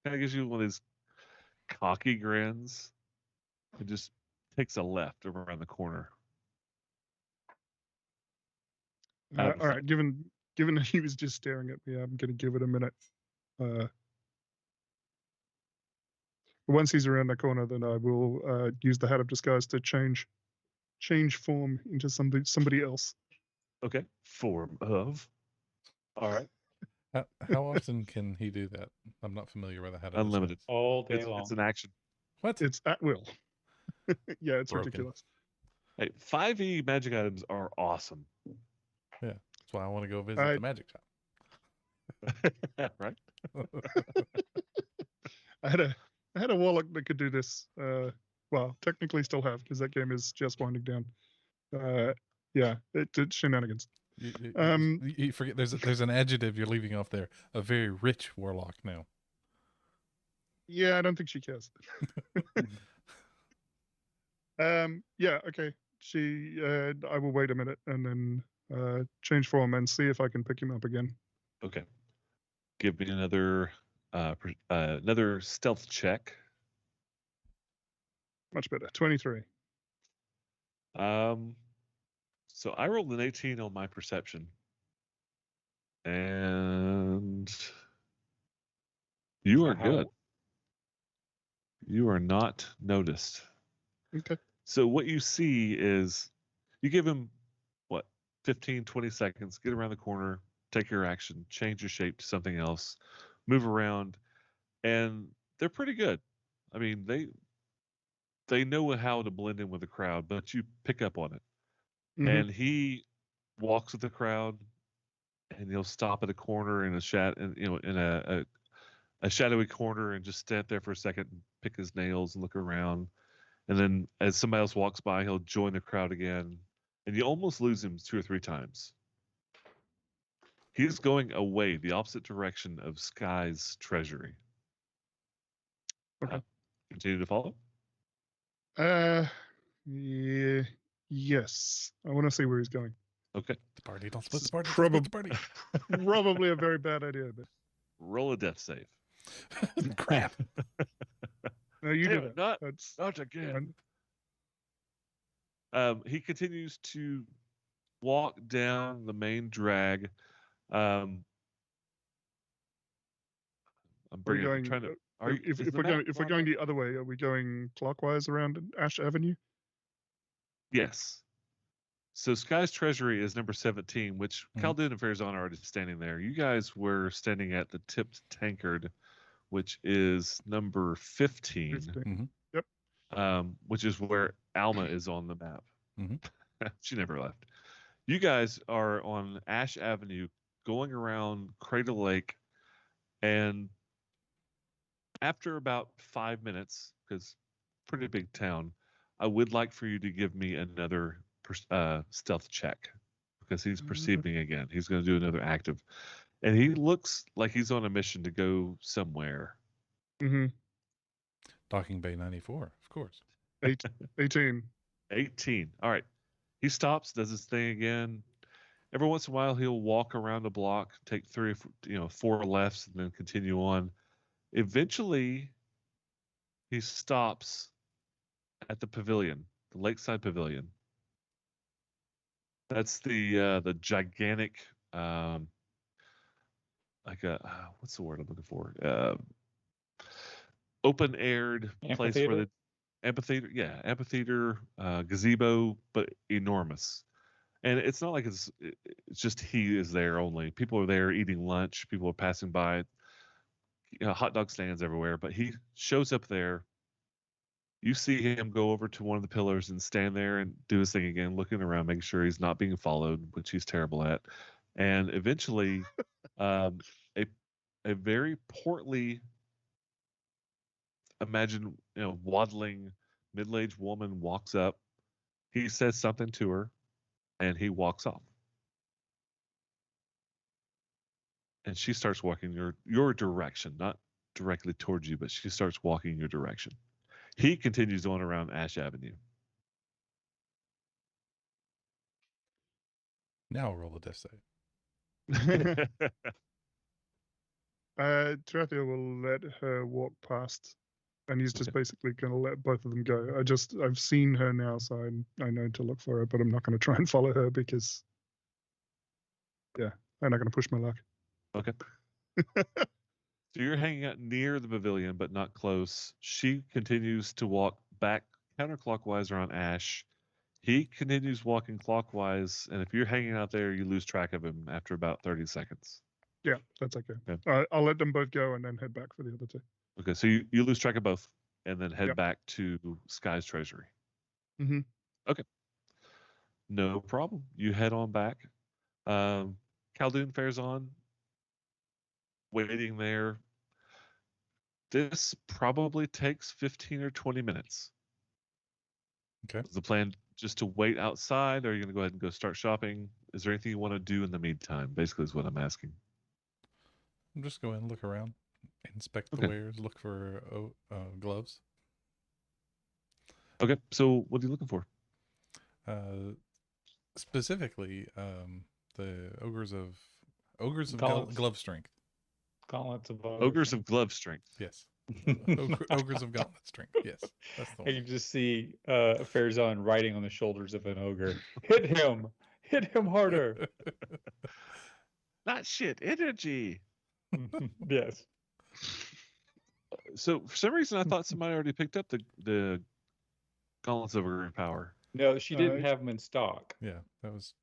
kind of gives you one of these cocky grins, and just takes a left around the corner. all right. Given that he was just staring at me, I'm going to give it a minute. Once he's around the corner, then I will use the hat of disguise to change form into somebody else. Okay. Form of. All right. How often can he do that? I'm not familiar with the hat. Unlimited. All day long. It's an action. What? It's at will. Yeah, it's Broken. ridiculous. Hey, 5e magic items are awesome. Yeah, that's why I want to go visit the magic shop. Right? I had a warlock that could do this. Well, technically still have, because that game is just winding down. Yeah, it did shenanigans. You forget there's an adjective you're leaving off there. A very rich warlock now. Yeah, I don't think she cares. Yeah, okay. I will wait a minute and then change form and see if I can pick him up again. Okay. Give me another stealth check. Much better. 23. So I rolled an 18 on my perception. And you are good. You are not noticed. Okay. So what you see is you give him, 15, 20 seconds, get around the corner, take your action, change your shape to something else, move around, and they're pretty good. I mean, they know how to blend in with the crowd, but you pick up on it. Mhm. And he walks with the crowd, and he'll stop at a corner in a shadowy corner and just stand there for a second and pick his nails and look around. And then as somebody else walks by, he'll join the crowd again. And you almost lose him 2 or 3 times. He's going away, the opposite direction of Sky's treasury. Okay. Continue to follow? Yeah, yes. I want to see where he's going. Okay. The party, don't split the party. Probably- Split the party. Probably a very bad idea, but Roll a death save. Crap. no, you Damn do it, that. not- That's Not again. and- He continues to walk down the main drag. I'm bringing. going- I'm trying to. if we're going the other way, are we going clockwise around Ash Avenue? Yes. So Sky's Treasury is number 17, which Khaldun and Farazan are already standing there. You guys were standing at the Tipped Tankard, which is number 15. 15. Which is where Alma is on the map. Mhm. She never left. You guys are on Ash Avenue going around Crater Lake, and after about 5 minutes, because pretty big town, I would like for you to give me another stealth check, because he's perceiving again. He's going to do another active. And he looks like he's on a mission to go somewhere. Mm-hmm. Docking Bay 94, of course. 18. 18. All right. He stops, does his thing again. Every once in a while, he'll walk around the block, take 4 lefts, and then continue on. Eventually, he stops at the pavilion, the lakeside pavilion. That's the gigantic, like a what's the word I'm looking for? Open-aired place where the amphitheater, gazebo, but enormous. And it's not like it's just he is there only. People are there eating lunch. People are passing by. Hot dog stands everywhere. But he shows up there. You see him go over to one of the pillars and stand there and do his thing again, looking around, making sure he's not being followed, which he's terrible at. And eventually, a very portly, imagine waddling middle-aged woman walks up. He says something to her, and he walks off. And she starts walking your direction, not directly towards you, but she starts walking your direction. He continues on around Ash Avenue. Now roll the death save. Tarathiel will let her walk past, and he's just Okay. basically going to let both of them go. I've seen her now, so I know to look for her, but I'm not going to try and follow her because, yeah, I'm not going to push my luck. Okay. So you're hanging out near the pavilion, but not close. She continues to walk back counterclockwise around Ash. He continues walking clockwise, and if you're hanging out there, you lose track of him after about 30 seconds. Yeah, that's okay. Okay. I'll let them both go and then head back for the other two. Okay, so you lose track of both, and then head Yep. back to Sky's Treasury. Mm-hmm. Okay. No problem. You head on back. Khaldun fares on, waiting there. This probably takes 15 or 20 minutes. Okay. Is the plan just to wait outside, or are you going to go ahead and go start shopping? Is there anything you want to do in the meantime? Basically, is what I'm asking. I'm just going to look around, inspect the Okay. wares, look for gloves. Okay, so what are you looking for? Specifically, the ogres of Gauntlets. glove strength. Gauntlets of Ogres of glove strength. Yes. Ogres of gauntlet strength. Yes, that's the I one. can just see Farazan riding on the shoulders of an ogre. Hit him harder. Not shit, energy. Yes. So for some reason, I thought somebody already picked up the Gauntlets of Ogre Power. No, she didn't have them in stock. Yeah, that was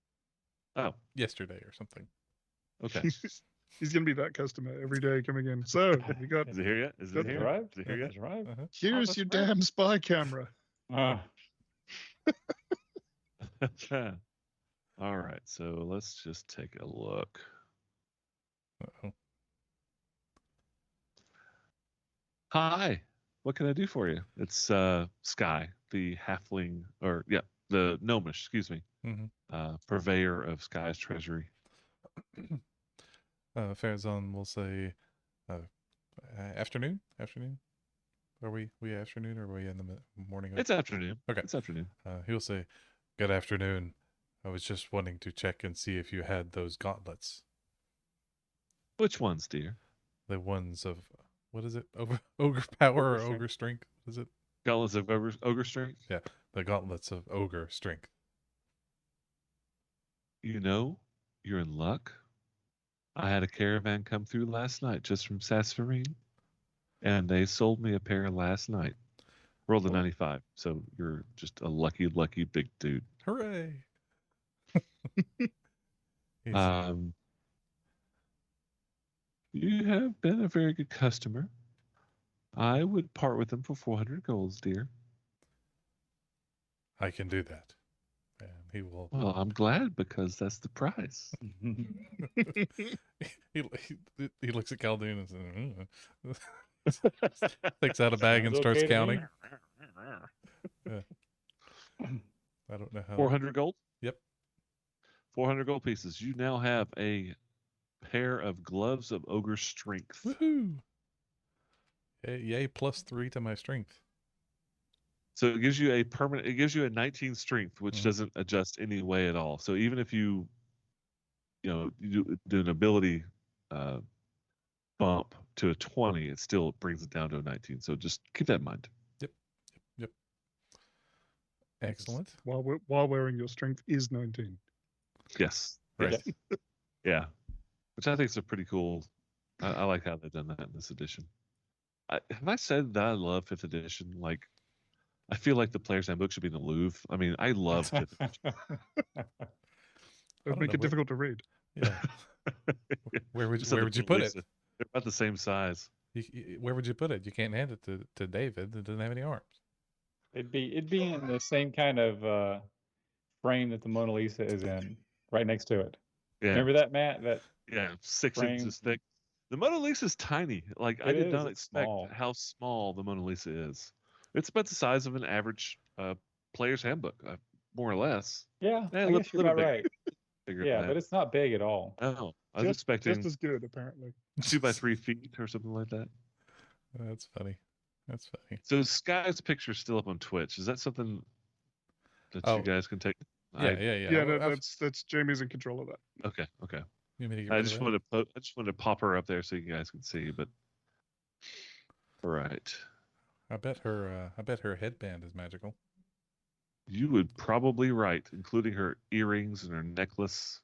Oh, yesterday or something. okay. He's going to be that customer every day coming in. So, we got, Is it here yet? Is it Has here? it arrived? Is it here yet? Has arrived? here's that's your right. damn spy camera. All right, so let's just take a look. Uh-oh. Hi, what can I do for you? It's Sky, the halfling, or the gnomish, excuse me, Mm-hmm. purveyor of Sky's treasury. Farazan will say, afternoon? Afternoon? Are we afternoon or are we in the morning? It's afternoon. Okay. It's afternoon. He'll say, good afternoon. I was just wanting to check and see if you had those gauntlets. Which ones, dear? The ones of, what is it? Ogre power or Ogre ogre strength? What is it? Gauntlets of ogre strength? Yeah, the gauntlets of ogre strength. You know, you're in luck. I had a caravan come through last night just from Sasfarine, and they sold me a pair last night. Rolled a 95, so you're just a lucky big dude. Hooray! You have been a very good customer. I would part with them for 400 golds, dear. I can do that. And he will. Well, I'm glad because that's the price. he looks at Khaldun and says, takes out a bag and Sounds starts okay to counting. me. I don't know how. 400 gold? Yep. 400 gold pieces. You now have a pair of gloves of ogre strength. Woohoo! Yay, +3 to my strength. So it gives you a permanent. It gives you a 19 strength, which Mhm. doesn't adjust any way at all. So even if you do an ability bump to a 20, it still brings it down to a 19. So just keep that in mind. Yep. Excellent. While wearing your strength is 19. Yes. Right. Yes. Yeah. Which I think is a pretty cool. I like how they've done that in this edition. Have I said that I love 5th edition? Like, I feel like the Player's Handbook should be in the Louvre. I mean, I love 5th edition. It'd make it difficult to read. Yeah. Where would Just like you the put Mona it? Lisa. They're about the same size. Where would you put it? You can't hand it to David. It doesn't have any arms. It'd be in the same kind of frame that the Mona Lisa is in, right next to it. Yeah. Remember that, Matt? That 6 frame? inches thick. The Mona Lisa is tiny. Like I It did is, not it's expect small. how small the Mona Lisa is. It's about the size of an average Player's Handbook, more or less. Yeah, Yeah, I guess you're about right. Bigger Yeah, than but that. it's not big at all. No, I was expecting just as good, apparently. 2 by 3 feet or something like that. That's funny. That's funny. So Sky's picture's still up on Twitch. Is that something that you guys can take? Yeah. Well, That's Jamie's in control of that. Okay. You mean to get I rid of just that? wanted to pop her up there so you guys can see. But all right, I bet her headband is magical. you would probably right, including her earrings and her necklace.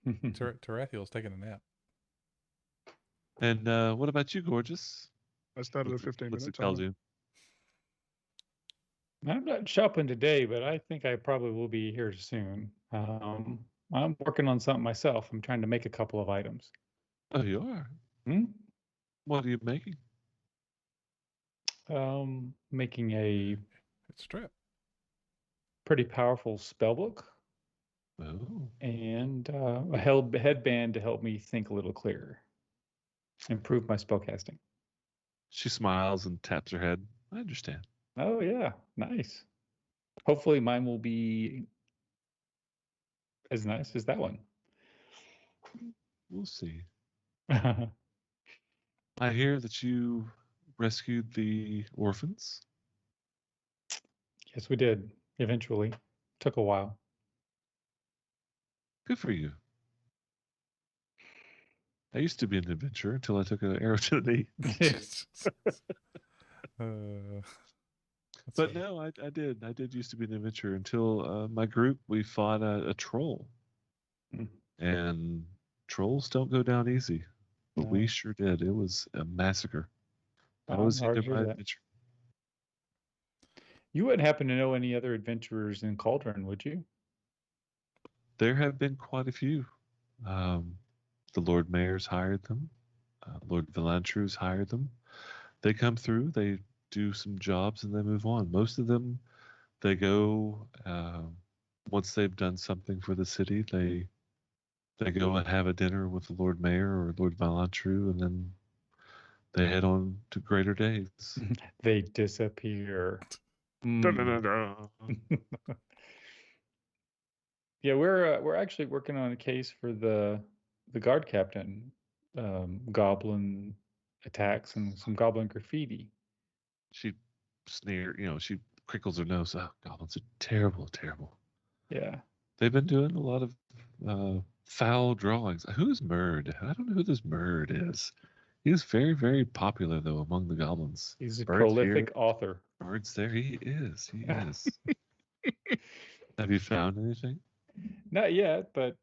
Tarathiel's taking a nap. And what about you, Gorgeous? I started a What's 15-minute it tells timer. you? I'm not shopping today, but I think I probably will be here soon. I'm working on something myself. I'm trying to make a couple of items. Oh, you are. What are you making? Making a It's strap. pretty powerful spell book Oh, and a headband to help me think a little clearer, improve my spellcasting. she smiles and taps her head. I understand. Oh yeah, nice. Hopefully mine will be as nice as that one. We'll see. I hear that you rescued the orphans. Yes, we did. Eventually. Took a while. Good for you. I used to be an adventurer until I took an arrow to the knee. But no, I did. I did used to be an adventurer until my group, we fought a troll. And trolls don't go down easy. But we sure did. It was a massacre. I was into my adventure. You wouldn't happen to know any other adventurers in Cauldron, would you? There have been quite a few. The Lord Mayor's hired them. Lord Vilantru's hired them. They come through, they do some jobs, and they move on. Most of them, they go, once they've done something for the city, they go and have a dinner with the Lord Mayor or Lord Vilantru, and then they head on to greater days. They disappear. Yeah, we're actually working on a case for the guard captain, goblin attacks and some goblin graffiti. She she crinkles her nose. Oh, goblins are terrible, terrible. Yeah. They've been doing a lot of foul drawings. Who's Murd? I don't know who this Murd is. He's very, very popular though among the goblins. He's a Bird's prolific here, author. Bird's there. He is. He is. Have you found anything? Not yet, but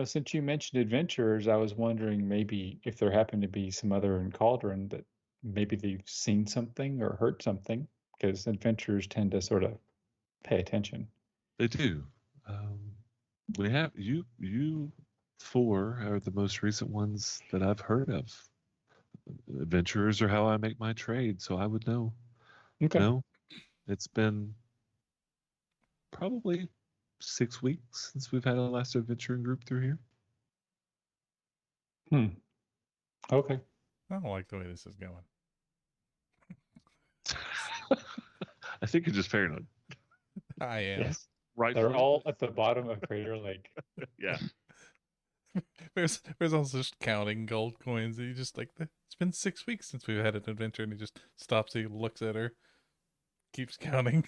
since you mentioned adventurers, I was wondering maybe if there happened to be some other in Cauldron that maybe they've seen something or heard something, because adventurers tend to sort of pay attention. They do. We have you four are the most recent ones that I've heard of. Adventurers are how I make my trade, so I would know. Okay. No, it's been probably 6 weeks since we've had a last adventuring group through here. Okay. I don't like the way this is going. I think you're just paranoid. I am. Yes. Right. They're all at the bottom of Crater Lake. Yeah. There's also just counting gold coins. He just like it's been 6 weeks since we've had an adventure, and he just stops. He looks at her, keeps counting.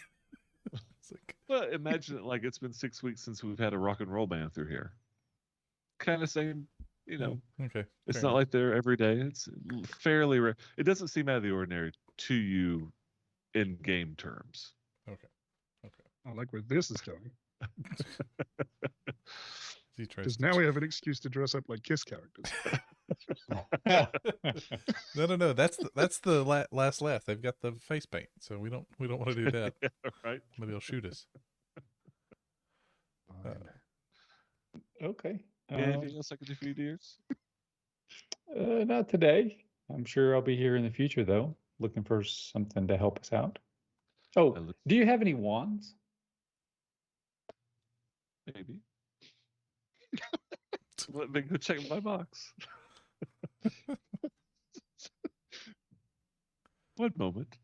It's like, Well, imagine it like it's been 6 weeks since we've had a rock and roll band through here. Kind of same, okay. It's fair not like they're every day. It's fairly rare. It doesn't seem out of the ordinary to you in game terms. enough. Okay. I like where this is going. He tries Because to now we have an excuse to dress up like Kiss characters. No. That's the last laugh. They've got the face paint, so we don't want to do that. Right? Maybe they'll shoot us. Fine. Okay. Anything else I can do for you, dears? Not today. I'm sure I'll be here in the future, though, looking for something to help us out. Oh, do you have any wands? Maybe. Let me go check my box. One moment.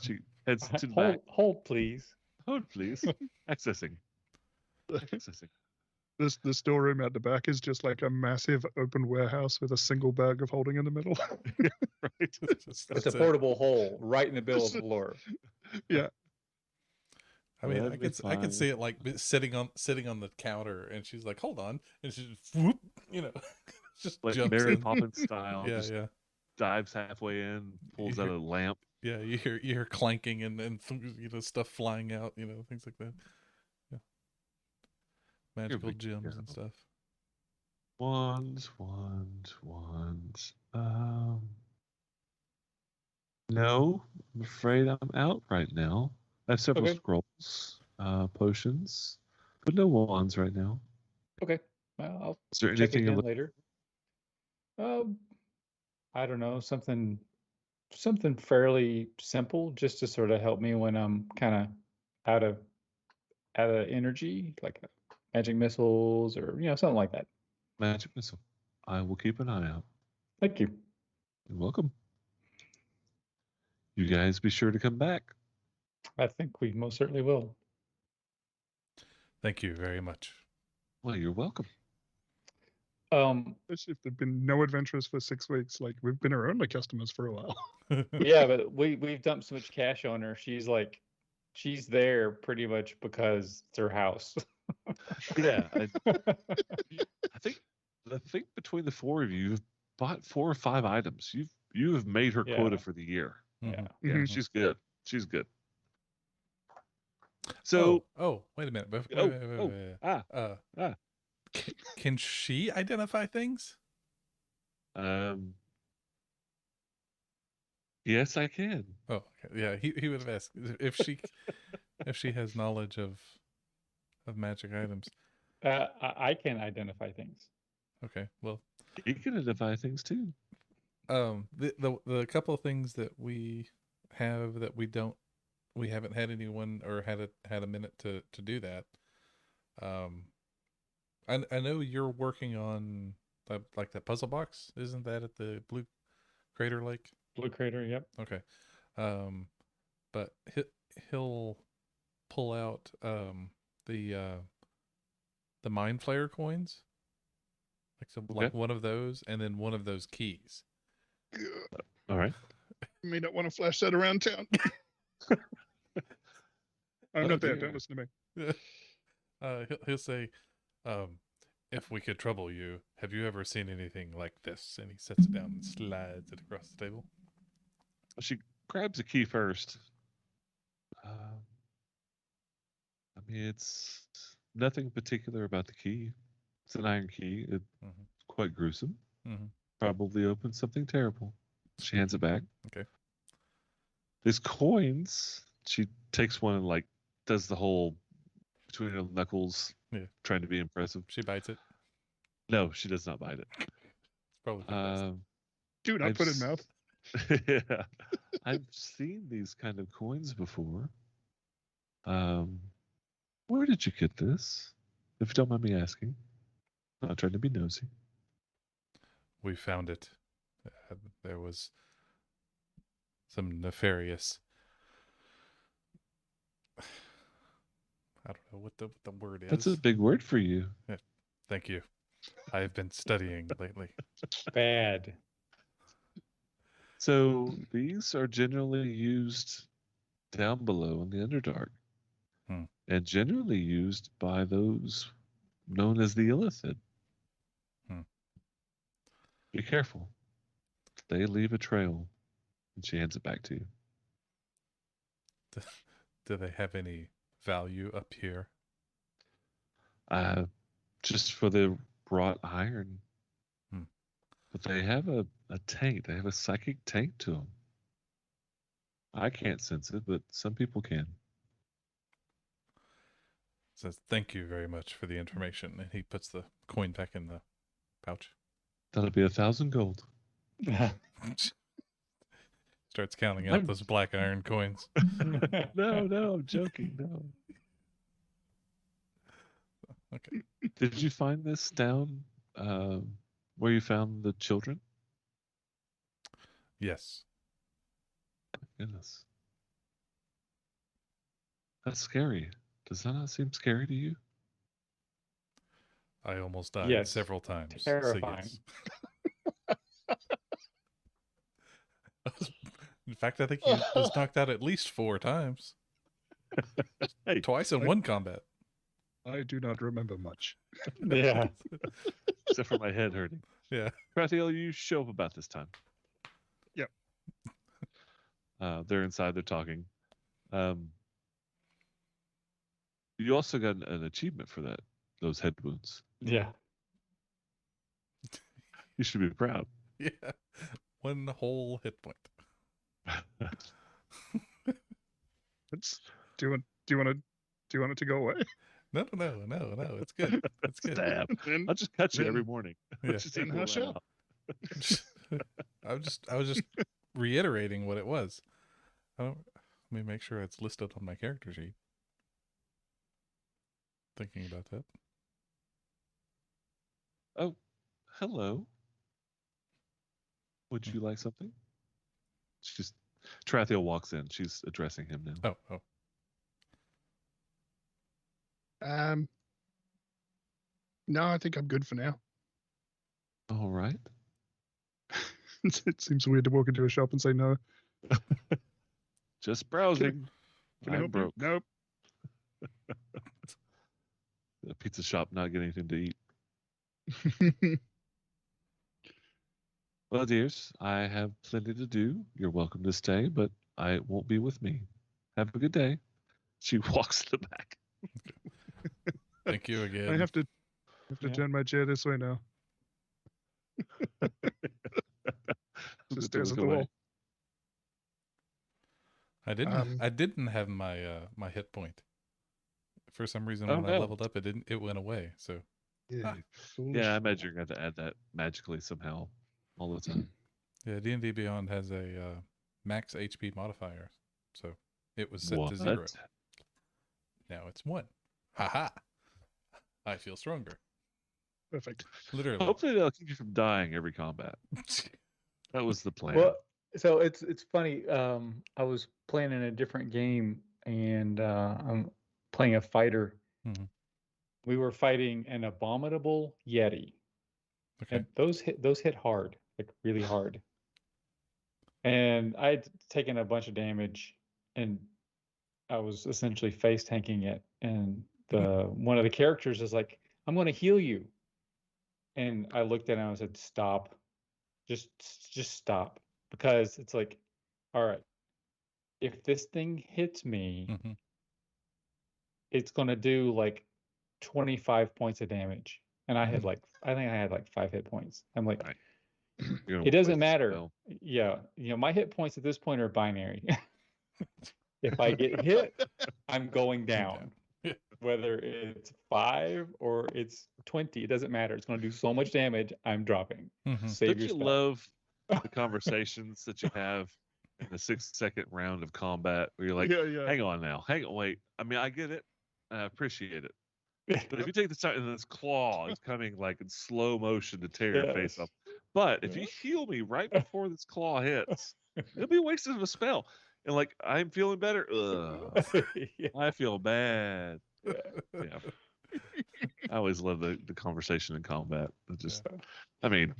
She heads to the back. Hold, please. Hold, please. Accessing. Accessing. The storeroom at the back is just like a massive open warehouse with a single bag of holding in the middle. Right. It's a portable hole right in the middle of the floor. Yeah. I mean, That'd be I could see it like sitting on the counter, and she's like, "Hold on," and she just whoop, just Like jumps Mary in. Poppins style. Yeah, just yeah, dives halfway in, pulls out a lamp. yeah. You hear clanking and stuff flying out, things like that. Yeah, magical big gems girl. and stuff. Wands. No, I'm afraid I'm out right now. I have several Okay. scrolls, potions, but no wands right now. Okay. Well, I'll Is there check anything again later. I don't know, something fairly simple, just to sort of help me when I'm kind of out of energy, like magic missiles or something like that. magic missile? I will keep an eye out. Thank you. You're welcome. You guys be sure to come back. I think we most certainly will. Thank you very much. Well, you're welcome. Especially if there've been no adventures for 6 weeks. Like, we've been our only customers for a while. Yeah, but we've dumped so much cash on her. She's there pretty much because it's her house. Yeah, I think between the four of you, you've bought 4 or 5 items. You have made her quota Yeah. for the year. Mhm. Yeah, Mhm. she's good. She's good. So, wait a minute. Ah. Can she identify things? Yes, I can. Oh, okay. Yeah. He would have asked if she has knowledge of magic items. I can identify things. Okay. Well, You can identify things too. the couple of things that we have that we haven't had anyone or had a minute to do that. I know you're working on like that puzzle box. Isn't that at the Blue Crater Lake? Blue Crater, yep. Okay. But he'll pull out the Mind Flayer coins. Like one of those, and then one of those keys. All right. You may not want to flash that around town. I'm not there. Don't listen to me. He'll say, if we could trouble you, have you ever seen anything like this? And he sets it down and slides it across the table. She grabs a key first. It's nothing particular about the key. It's an iron key. It's quite gruesome. Mm-hmm. Probably opens something terrible. She hands it back. Okay. These coins, she takes one and like does the whole between her knuckles, trying to be impressive. She bites it. No, she does not bite it. It's probably the best. Dude, I put it in mouth. Yeah, I've seen these kind of coins before. Where did you get this? If you don't mind me asking. I'm not trying to be nosy. We found it. There was some nefarious. I don't know what the word is. That's a big word for you. Yeah, thank you. I have been studying lately. Bad. So these are generally used down below in the Underdark, and generally used by those known as the Illithid. Be careful. They leave a trail, and she hands it back to you. Do they have any value up here? Just for the wrought iron. But they have a taint. They have a psychic taint to them. I can't sense it, but some people can. Says, thank you very much for the information. And he puts the coin back in the pouch. That'll be 1,000 gold. Starts counting out those black iron coins. No, I'm joking. No. Okay. Did you find this down where you found the children? Yes. Goodness. That's scary. Does that not seem scary to you? I almost died Yes. several times. Terrifying. So yes. In fact, I think he was knocked out at least 4 times. Hey, Twice in one combat. I do not remember much. Yeah. except for my head hurting. Yeah. Raphael, you show up about this time. Yep. They're inside. They're talking. You also got an achievement for that. Those head wounds. Yeah. You should be proud. Yeah. 1 whole hit point. Do you want it to go away? No. It's good. It's good. Stab. Then- I'll just cut you then- every morning. Yeah. Just then equal hush that up. out. I was just reiterating what it was. Let me make sure it's listed on my character sheet. Thinking about that. Oh, hello. Would you like something? Tarathiel walks in. She's addressing him now. Oh. No, I think I'm good for now. All right. It seems weird to walk into a shop and say no. Just browsing. Can I I'm help broke. you? Nope. The pizza shop not getting anything to eat. Well, dears, I have plenty to do. You're welcome to stay, but I won't be with me. Have a good day. She walks to the back. Thank you again. I have to Yeah. turn my chair this way now. Just Just stares look at the away. wall. I didn't have my my hit point. For some reason, Oh, when I no. leveled up, it went away. So Yeah, Yeah, I imagine you're going to add that magically somehow all the time. yeah, D&D Beyond has a max HP modifier, so it was set What? to 0. Now it's 1. Haha! I feel stronger. Perfect. Literally. Hopefully they'll keep you from dying every combat. That was the plan. Well, so it's funny. I was playing in a different game, and I'm playing a fighter. Mhm. We were fighting an abominable Yeti, Okay. and those hit hard, like really hard. And I'd taken a bunch of damage, and I was essentially face tanking it. And one of the characters is like, "I'm going to heal you," and I looked at him and I said, "Stop, just stop," because it's like, all right, if this thing hits me, Mhm. it's going to do like 25 points of damage, and I had Mhm. like, I think I had like 5 hit points. I'm like, Right. You're gonna it doesn't waste matter. spell. Yeah, my hit points at this point are binary. If I get hit, I'm going down. Yeah. Whether it's 5 or it's 20, it doesn't matter. It's going to do so much damage. I'm dropping. Mhm. Save Don't your you spell. love the conversations that you have in the 6-second round of combat where you're like, yeah. hang on now, wait. I mean, I get it. I appreciate it. But if you take the time and this claw is coming like in slow motion to tear your face Yes. off. But if you heal me right before this claw hits, it'll be a waste of a spell. And like, I'm feeling better. Ugh, Yeah. I feel bad. Yeah. I always love the conversation in combat. It just, Yeah. I mean,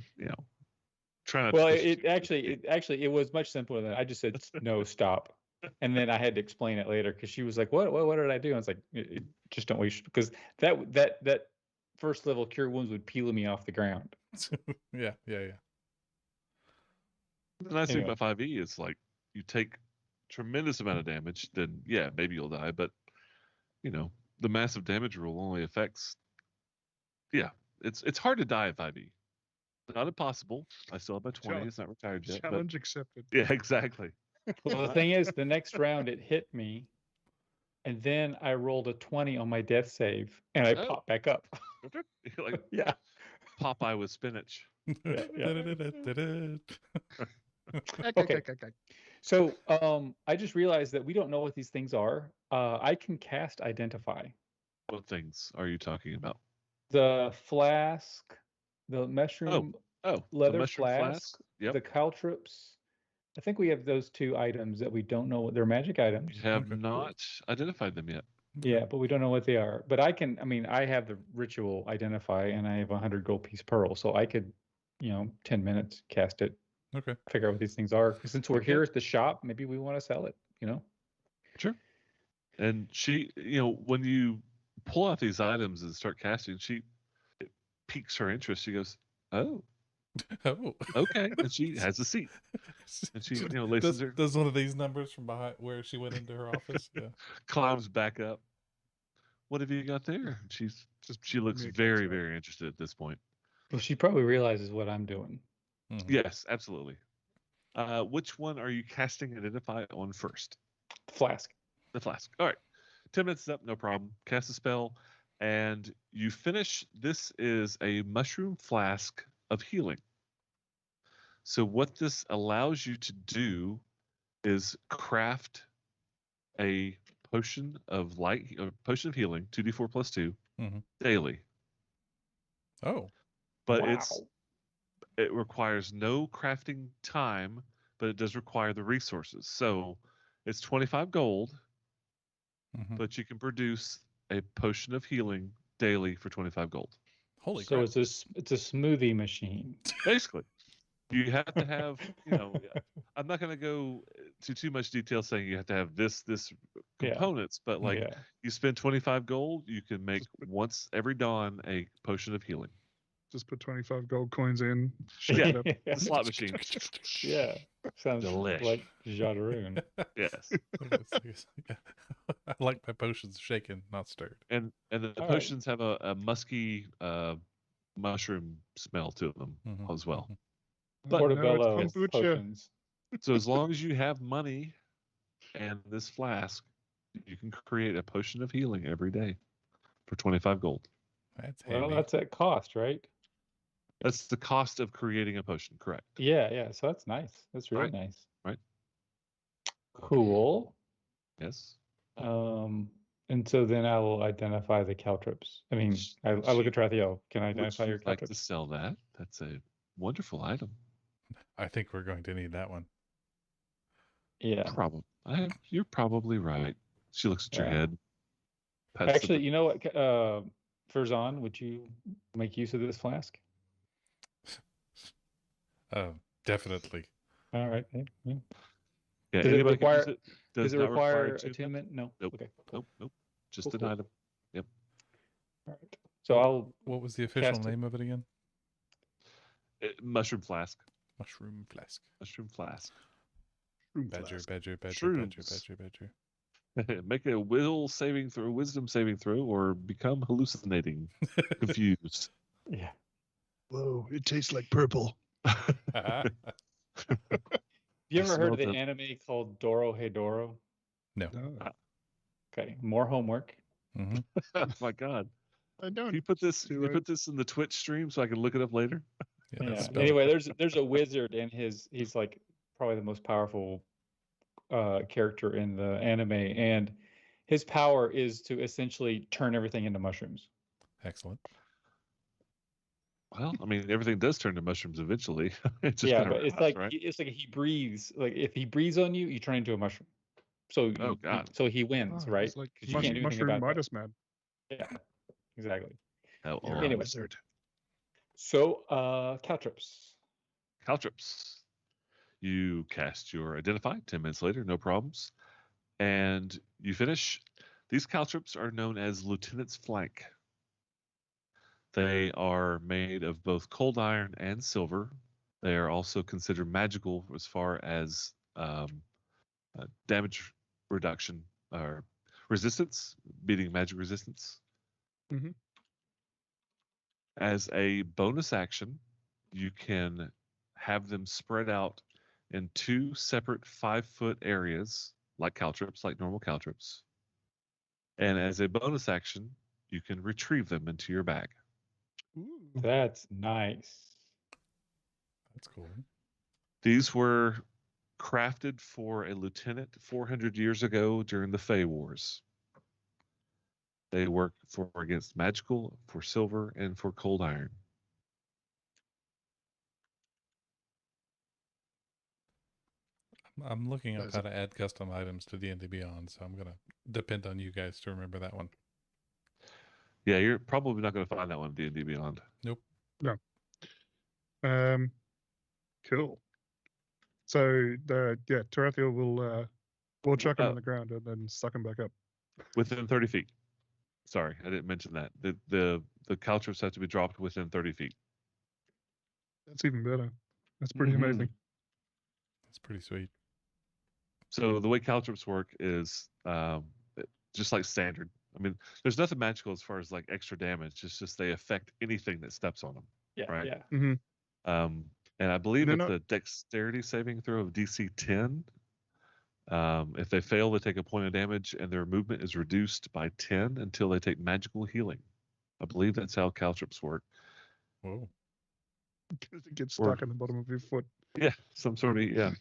try not Well, to. it was much simpler than I just said no, stop, and then I had to explain it later because she was like, what did I do?" And it's like, just don't waste, because that first level cure wounds would peel me off the ground. Yeah. The nice thing Anyway. about 5e is like you take tremendous amount of damage, then yeah, maybe you'll die, but the massive damage rule only affects. Yeah, it's hard to die at 5e. Not impossible. I still have my 20. It's not retired yet. Challenge accepted. Yeah, exactly. Well, the thing is, the next round it hit me, and then I rolled a 20 on my death save, and I popped back up. Like Yeah. Popeye with spinach. Okay. So I just realized that we don't know what these things are. I can cast Identify. What things are you talking about? The flask, the mushroom the leather mushroom flask, Yep. the caltrops. I think we have those two items that we don't know what they're magic items. We have not identified them yet. Yeah, but we don't know what they are. But I have the ritual Identify, and I have 100 gold piece pearl, so I could, 10 minutes cast it. Okay. Figure out what these things are. Since we're here at the shop, maybe we want to sell it. Sure. And she, when you pull out these items and start casting, it piques her interest. She goes, "Oh, okay," and she has a seat. And she, laces her. Does one of these numbers from behind where she went into her office? Yeah. Climbs back up. What have you got there? She looks very, very interested at this point. Well, she probably realizes what I'm doing. Mm-hmm. Yes, absolutely. Which one are you casting Identify on first? Flask. The flask. All right. 10 minutes is up, no problem. Cast a spell, and you finish. This is a mushroom flask of healing. So what this allows you to do is craft a potion of potion of healing, 2d4 plus 2, daily. Oh. But it requires no crafting time, but it does require the resources. So it's 25 gold, but you can produce a potion of healing daily for 25 gold. Holy crap. So it's a smoothie machine. Basically. You have to have, I'm not going to go to too much detail saying you have to have this components, but you spend 25 gold, you can make once every dawn a potion of healing. Just put 25 gold coins in. Yeah, the slot machine. Yeah, sounds delish. like Jadaroon. Yes. I like my potions shaken, not stirred. And the potions have a musky mushroom smell to them as well. But Portobello potions. So as long as you have money and this flask, you can create a potion of healing every day for 25 gold. That's at cost, right? That's the cost of creating a potion, correct? Yeah. So that's nice. That's really nice. Right. Cool. Yes. And so then I will identify the caltrops. I mean, I look at Trathiel. Can I identify your caltrops? Like to sell that? That's a wonderful item. I think we're going to need that one. Yeah. Probably. You're probably right. She looks at your head. Actually, you know what, Ferzan, would you make use of this flask? Definitely. All right. Yeah. Yeah, does it require attunement? attunement? No. Nope. Okay. Cool. Nope. Just an item. Yep. All right. So What was the official name of it again? Mushroom flask. Mushroom flask. Mushroom flask. Badger. Make a wisdom saving throw, or become hallucinating, confused. Yeah. Whoa! It tastes like purple. You ever heard of the anime called Doro Hedoro? No. Okay, more homework. Oh my God! I don't. Can you put this in the Twitch stream so I can look it up later? Yeah. Anyway, there's a wizard, and he's like probably the most powerful character in the anime, and his power is to essentially turn everything into mushrooms. Excellent. Well, I mean, everything does turn to mushrooms eventually. But it's like he breathes. Like if he breathes on you, you turn into a mushroom. So so he wins, right? It's like you can't do anything mushroom about Midas Man. Yeah, exactly. Oh, You're a Anyway. wizard. So, caltrops. Caltrops. You cast your Identify 10 minutes later, no problems. And you finish. These caltrops are known as Lieutenant's Flank. They are made of both cold iron and silver. They are also considered magical as far as damage reduction or resistance, beating magic resistance. Mhm. As a bonus action, you can have them spread out in 2 separate 5-foot areas, like caltrops, like normal caltrops. And as a bonus action, you can retrieve them into your bag. Ooh. That's nice. That's cool. These were crafted for a lieutenant 400 years ago during the Fey Wars. They work for against magical, for silver, and for cold iron. I'm looking up Those how are- to add custom items to D&D Beyond, so I'm gonna depend on you guys to remember that one. Yeah, you're probably not going to find that one in D&D Beyond. Nope. Cool. So Tarathiel will chuck him on the ground and then suck him back up. Within 30 feet. Sorry, I didn't mention that. The caltrops have to be dropped within 30 feet. That's even better. That's pretty Mhm. amazing. That's pretty sweet. So the way caltrops work is just like standard. I mean, there's nothing magical as far as like extra damage. It's just they affect anything that steps on them. Yeah, Right. yeah. Mm-hmm. And I believe They're it's not- a dexterity saving throw of DC 10. If they fail, they take a point of damage, and their movement is reduced by 10 until they take magical healing. I believe that's how caltrops work. Whoa. Because it gets Or- stuck in the bottom of your foot. Yeah, some sort of yeah.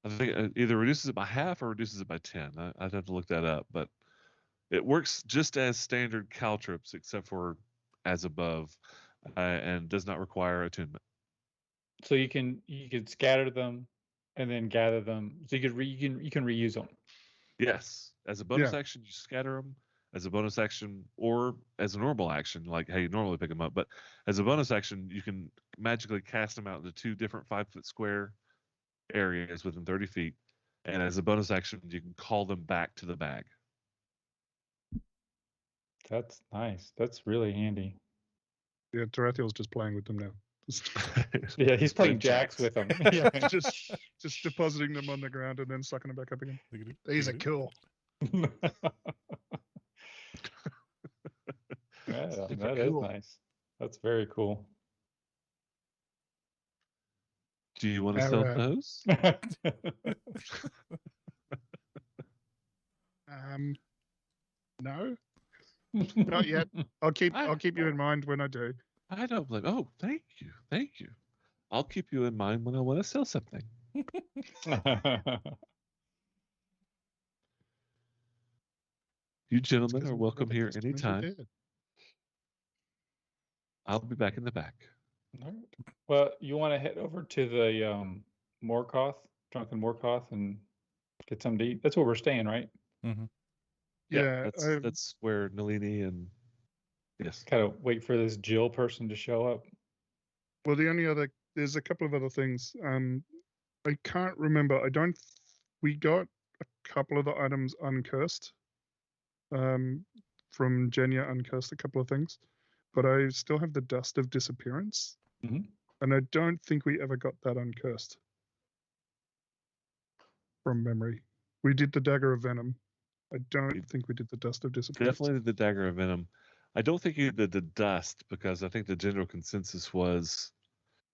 I think it either reduces it by half or reduces it by 10. I'd have to look that up, but it works just as standard caltrops, except for as above, and does not require attunement. So you can scatter them and then gather them. So you can reuse them. Yes, as a bonus action, you scatter them. As a bonus action, or as a normal action, like how you normally pick them up. But as a bonus action, you can magically cast them out into 2 different 5-foot square areas within 30 feet. And as a bonus action, you can call them back to the bag. That's nice. That's really handy. Yeah, Tarathiel's just playing with them now. Yeah, he's playing Red jacks jacks. with them. Yeah. just depositing them on the ground and then sucking them back up again. These are cool. Yeah, Super that is cool. nice. That's very cool. Do you want to Our, sell uh, those? No, not yet. I'll keep you in mind when I do. I don't blame. Oh, thank you. I'll keep you in mind when I want to sell something. You gentlemen are welcome here anytime. I'll be back in the back. All right. Well, you want to head over to the Morkoth, Drunken Morkoth, and get something to eat. That's where we're staying, right? Mm-hmm. Yeah, that's where Nalini and yes. Kind of wait for this Jill person to show up. Well, there's a couple of other things. I can't remember. We got a couple of the items uncursed. From Jenya uncursed a couple of things, but I still have the Dust of Disappearance, Mhm. and I don't think we ever got that uncursed. From memory, we did the Dagger of Venom. I don't think we did the Dust of Disappearance. Definitely the Dagger of Venom. I don't think you did the dust because I think the general consensus was,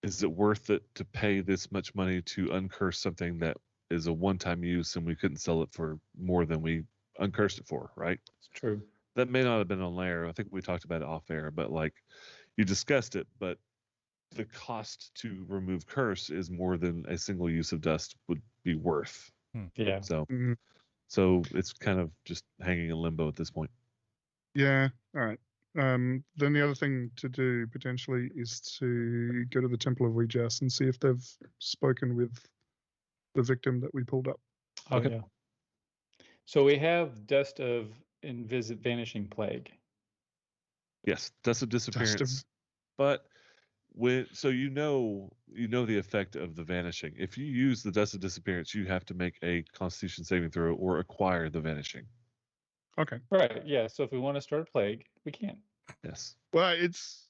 is it worth it to pay this much money to uncurse something that is a one-time use and we couldn't sell it for more than we uncursed it for, right? It's true. That may not have been on air. I think we talked about it off air, but like you discussed it, but the cost to remove curse is more than a single use of dust would be worth. Yeah. So Mhm. so it's kind of just hanging in limbo at this point. Yeah. All right. Then the other thing to do potentially is to go to the Temple of Ouijas and see if they've spoken with the victim that we pulled up. Oh, Okay. yeah. So we have Dust of Vanishing Plague. Yes, dust of disappearance. But you know the effect of the vanishing. If you use the dust of disappearance, you have to make a Constitution saving throw or acquire the vanishing. Okay. Right. Yeah. So if we want to start a plague, we can. Yes. Well, it's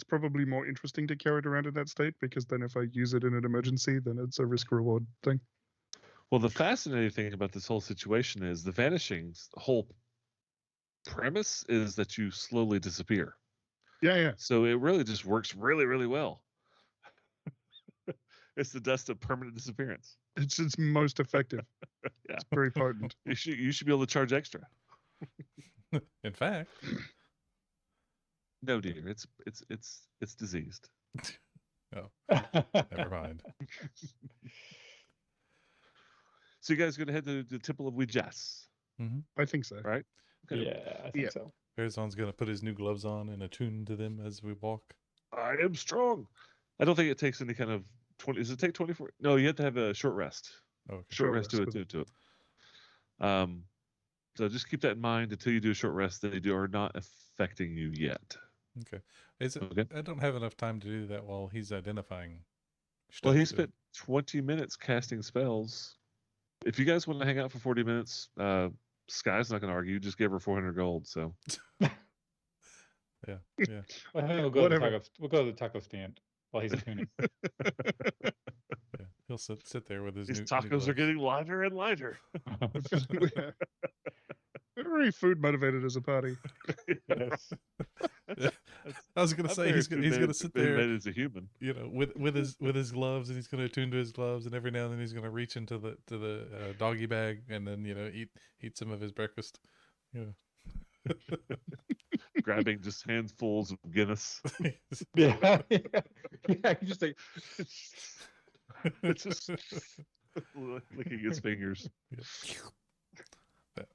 probably more interesting to carry it around in that state, because then if I use it in an emergency, then it's a risk reward thing. Well, the fascinating thing about this whole situation is the vanishing's whole premise is that you slowly disappear. Yeah. So it really just works really, really well. It's the dust of permanent disappearance. It's most effective. Yeah. It's very potent. You should be able to charge extra. In fact, No, dear, it's diseased. never mind. So you guys are gonna head to the Temple of Ouijas, I think so. right? Okay. Yeah, I think so. Farazan's gonna put his new gloves on and attune to them as we walk. I am strong. I don't think it takes any kind of 20. Does it take 24? No, you have to have a short rest. Okay. Short rest to it. So just keep that in mind until you do a short rest. They are not affecting you yet. Okay. Is it? Okay. I don't have enough time to do that while he's identifying. Well, stuff, he so- spent 20 minutes casting spells. If you guys want to hang out for 40 minutes, Sky's not going to argue. You just gave her 400 gold. So Yeah. I think we'll go to the taco stand while he's tuning. Yeah. He'll sit there with his these new tacos gloves. are getting lighter and lighter. We're very food motivated as a party. Yes. I was gonna say he's gonna sit there, Made as a human. you know, with his gloves, and he's gonna attune to his gloves, and every now and then he's gonna reach into the doggy bag, and then eat some of his breakfast. You know. Grabbing just handfuls of Guinness. Yeah. Yeah. You just like, It's just licking his fingers.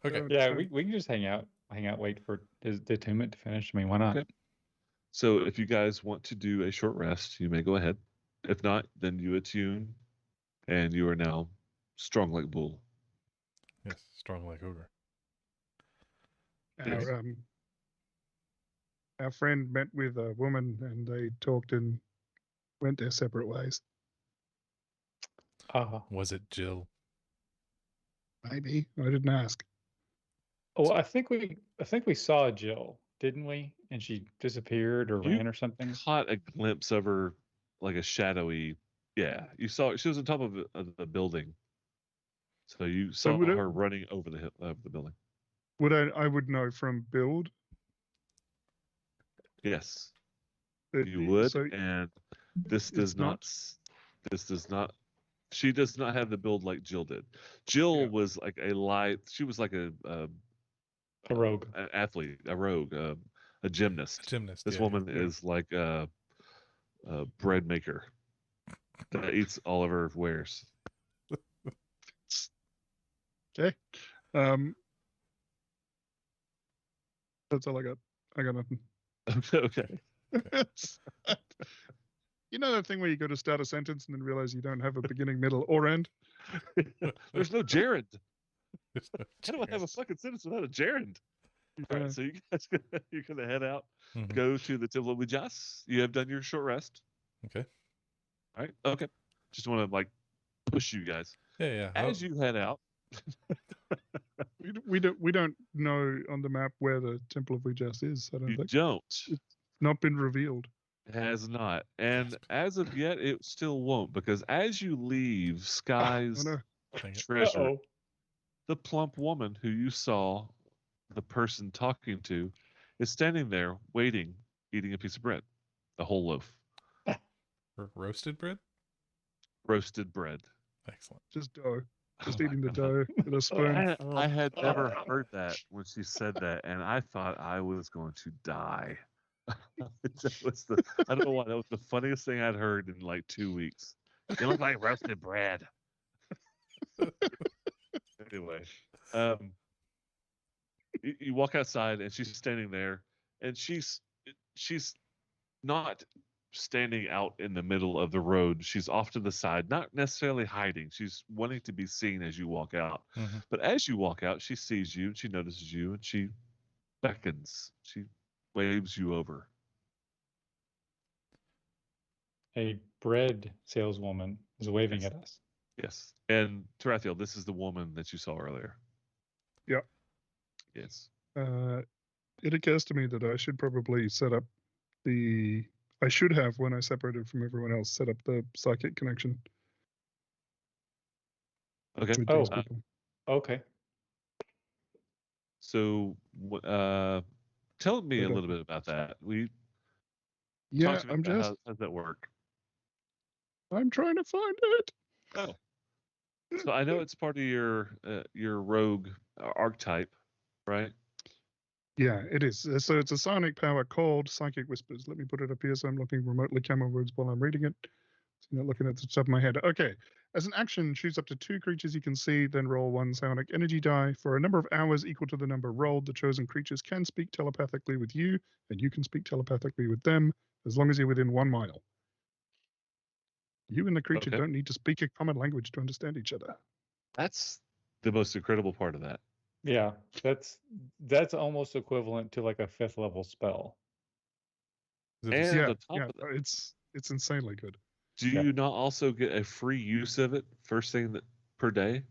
Okay. yeah, we can just hang out, wait for the attunement to finish. I mean, why not? Okay. So if you guys want to do a short rest, you may go ahead. If not, then you attune, and you are now strong like bull. Yes, strong like ogre. Yes. Our friend met with a woman, and they talked and went their separate ways. Was it Jill? Maybe I didn't ask. Oh, I think we saw Jill, didn't we? And she disappeared or You ran or something. Caught a glimpse of her, like a shadowy. Yeah, you saw she was on top of the building. So you saw would it- her running over the hill of the building. Would I would know from build. Yes, that- you would. So And this it's does not. This does not. She does not have the build like Jill did. Jill Yeah. was like a light. She was like a rogue. an athlete, a rogue, a gymnast. Gymnast. This yeah, woman yeah. is like a bread maker that eats all of her wares. okay. That's all I got. I got nothing. Okay. You know that thing where you go to start a sentence and then realize you don't have a beginning, middle, or end? There's no gerund. There's no How do I have a chance. fucking sentence without a gerund? All Yeah. right, so you guys you're gonna head out, Mhm. go to the Temple of Ouijas. You have done your short rest. Okay. All right. Okay. Just want to like push you guys Yeah. as you head out. We don't know on the map where the Temple of Ouijas is. I don't You think. don't. Not been revealed. Has not, and as of yet, it still won't, because as you leave Sky's Oh, no. Dang it. treasure, Uh-oh. the plump woman who you saw the person talking to is standing there waiting, eating a piece of bread, a whole loaf, Roasted bread. roasted bread. Excellent. Just dough. Just Oh my eating the God. dough with a spoon. I had never heard that when she said that, and I thought I was going to die. That was I don't know why, that was the funniest thing I'd heard in like 2 weeks. You look like roasted bread. Anyway, you walk outside and she's standing there, and she's not standing out in the middle of the road. She's off to the side, not necessarily hiding. She's wanting to be seen as you walk out. Mhm. But as you walk out, she sees you, and she notices you, and she beckons. She waves you over. A bread saleswoman is waving Yes. at us. Yes. And Tarathiel, this is the woman that you saw earlier. Yeah. Yes. It occurs to me that I should probably set up I should have, when I separated from everyone else, set up the psychic connection Okay. with Oh. these people. Okay. So, tell me a But, little bit about that. Yeah, Talk to me about how does that work? I'm trying to find it. Oh. So I know it's part of your rogue archetype, right? Yeah, it is. So it's a psionic power called Psychic Whispers. Let me put it up here so I'm looking remotely camera words while I'm reading it. So you're not looking at the top of my head. Okay. As an action, choose up to 2 creatures you can see, then roll 1 psionic energy die. For a number of hours equal to the number rolled, the chosen creatures can speak telepathically with you, and you can speak telepathically with them, as long as you're within 1 mile. You and the creature Okay. don't need to speak a common language to understand each other. That's the most incredible part of that. Yeah, that's almost equivalent to like a 5th level spell. Is it a And Yeah, on top of that, it's insanely good. do Yeah. you not also get a free use of it first thing per day?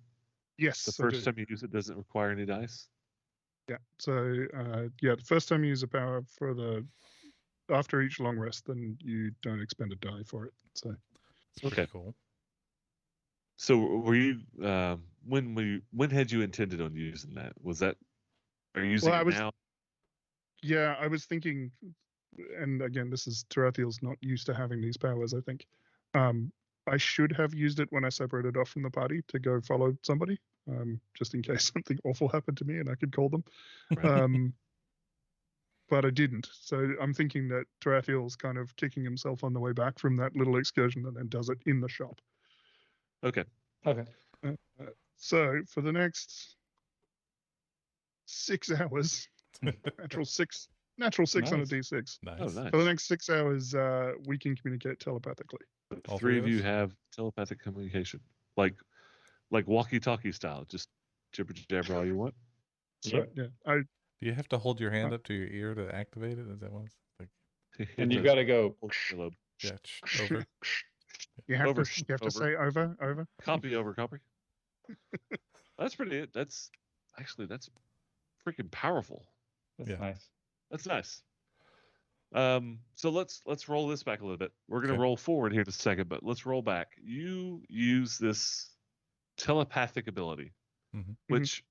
Yes, The I first do. time you use it doesn't require any dice? Yeah. So the first time you use a power after each long rest, then you don't expend a die for it. So It's pretty Okay. cool. So were you when had you intended on using that? Are you using it now? Yeah, I was thinking, and again, this is Tarathiel's not used to having these powers, I think. I should have used it when I separated off from the party to go follow somebody, just in case something awful happened to me and I could call them. Right. But I didn't. So I'm thinking that Tarathiel's kind of kicking himself on the way back from that little excursion and then does it in the shop. Okay. Okay. So for the next 6 hours, natural six on a Nice. D6. Nice. Oh, nice. For the next 6 hours, we can communicate telepathically. All 3 three of of you us? have telepathic communication, like walkie-talkie style. Just jibber jabber all you want. So Yep. yeah, Do you have to hold your hand up to your ear to activate it? Is that one? Like, And you got to go. Earlobe. yeah, over. you have Over, to over. say over. Copy. That's pretty. That's freaking powerful. That's Yeah. nice. That's nice. So let's roll this back a little bit. We're gonna Okay. roll forward here in a second, but let's roll back. You use this telepathic ability, Mhm. which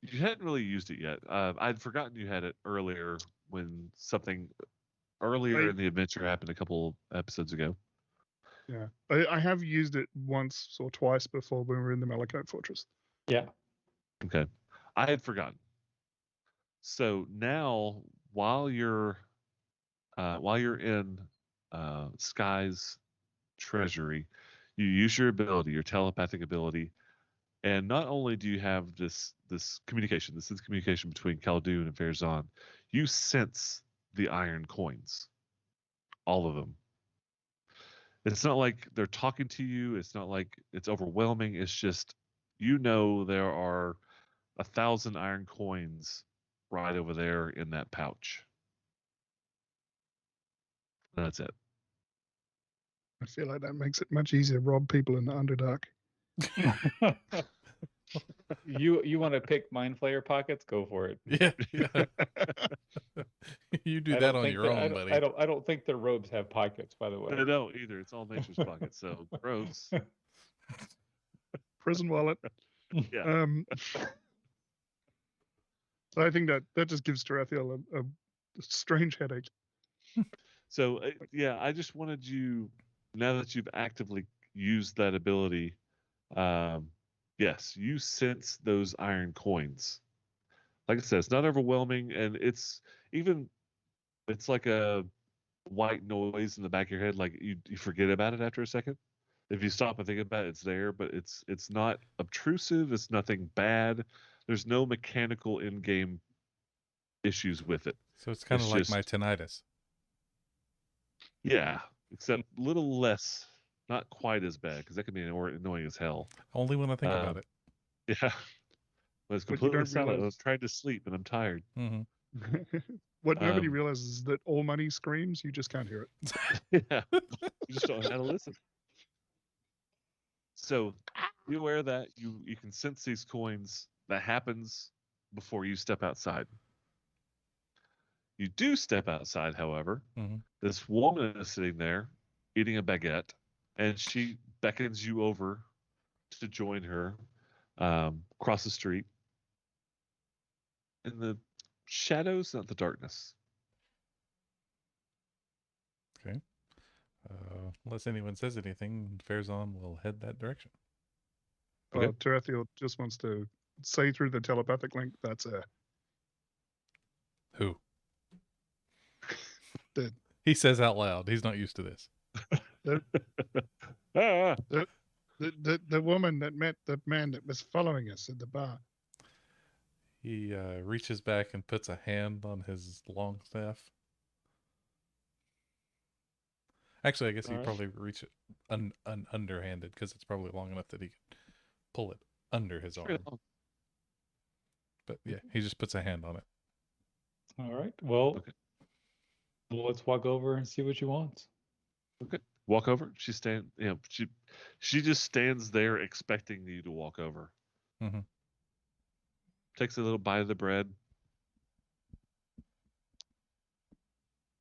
you hadn't really used it yet. I'd forgotten you had it earlier when something earlier in the adventure happened a couple episodes ago. Yeah, I have used it once or twice before when we were in the Malachite Fortress. Yeah. Okay, I had forgotten. So now, while you're in Sky's treasury, you use your ability, your telepathic ability, and not only do you have this communication, this is communication between Khaldun and Farazan, you sense the iron coins, all of them. It's not like they're talking to you. It's not like it's overwhelming. It's just there are 1,000 iron coins right over there in that pouch. That's it. I feel like that makes it much easier to rob people in the Underdark. You want to pick Mind Flayer pockets? Go for it. Yeah. You do that on your own, buddy. I don't think their robes have pockets, by the way. They don't either. It's all nature's pockets. So gross. Prison wallet. Yeah. So I think that just gives Tarathiel a strange headache. So yeah, I just wanted you, now that you've actively used that ability, yes, you sense those iron coins. Like I said, it's not overwhelming, and it's like a white noise in the back of your head. Like you forget about it after a second. If you stop and think about it, it's there, but it's not obtrusive. It's nothing bad. There's no mechanical in-game issues with it. So it's kind of It's like just- my tinnitus. Yeah, except a little less, not quite as bad, because that can be annoying as hell. Only when I think about it. Yeah. But it's But you completely don't silent. realize- I'm trying to sleep and I'm tired. Hmm What nobody Um, realizes is that all money screams, you just can't hear it. Yeah, you just don't know how to listen. So be aware that you can sense these coins. That happens before you step outside. You do step outside, however. Mhm. This woman is sitting there eating a baguette, and she beckons you over to join her across the street in the shadows, not the darkness. Okay. Unless anyone says anything, Farazan will head that direction. Okay. Tarathiel just wants to say through the telepathic link, that's a Who? The- He says out loud. He's not used to this. Ah, the woman that met the man that was following us at the bar. He reaches back and puts a hand on his long staff. Actually, I guess he'd Alright. probably reach it underhanded because it's probably long enough that he could pull it under his arm. But yeah, he just puts a hand on it. All right. Well, Okay. let's walk over and see what she wants. Okay. Walk over. She just stands there expecting you to walk over. Mhm. Takes a little bite of the bread.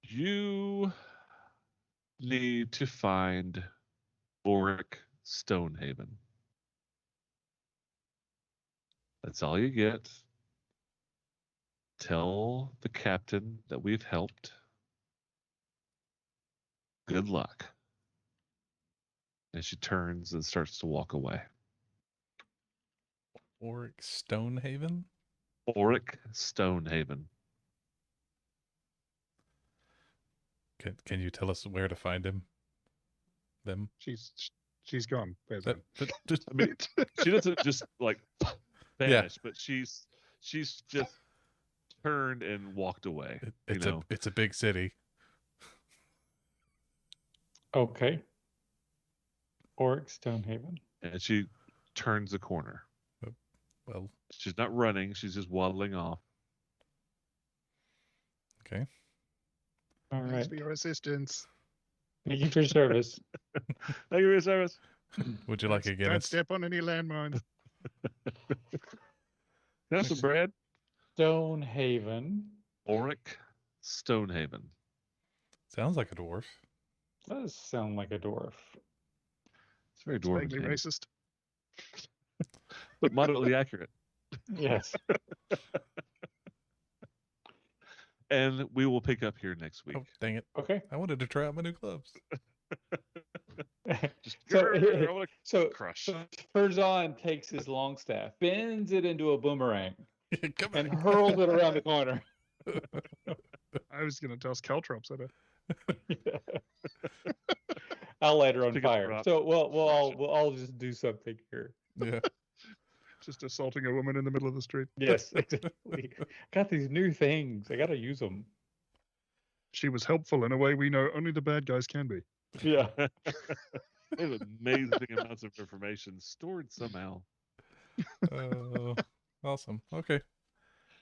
You need to find Auric Stonehaven. That's all you get. Tell the captain that we've helped. Good luck. And she turns and starts to walk away. Auric Stonehaven? Auric Stonehaven. Can you tell us where to find him? Them? She's gone. Farazan. I mean, she doesn't just like vanish, but she's just turned and walked away. It's a big city. Okay. Auric Stonehaven. And she turns the corner. Well, She's not running, she's just waddling off. okay. All Thanks right. for your assistance. Thank you for your service. Thank you for your service. Would you like a Don't Guinness? step on any landmines. That's some bread. Stonehaven. Auric Stonehaven. Sounds like a dwarf. Does sound like a dwarf. It's very It's dwarven, vaguely name, racist. but moderately accurate. Yes. And we will pick up here next week. Oh, dang it. Okay. I wanted to try out my new gloves. Just So- I wanna So, crush. so Farazan takes his long staff, bends it into a boomerang, Come and back. hurls it around the corner. I was going to toss caltrops at her. I'll light her on Pick up the fire. rock. So we'll all just do something here. Yeah. Just assaulting a woman in the middle of the street. Yes, exactly. Got these new things. I gotta use them. She was helpful in a way we know only the bad guys can be. Yeah. They have amazing amounts of information stored somehow. Awesome. Okay.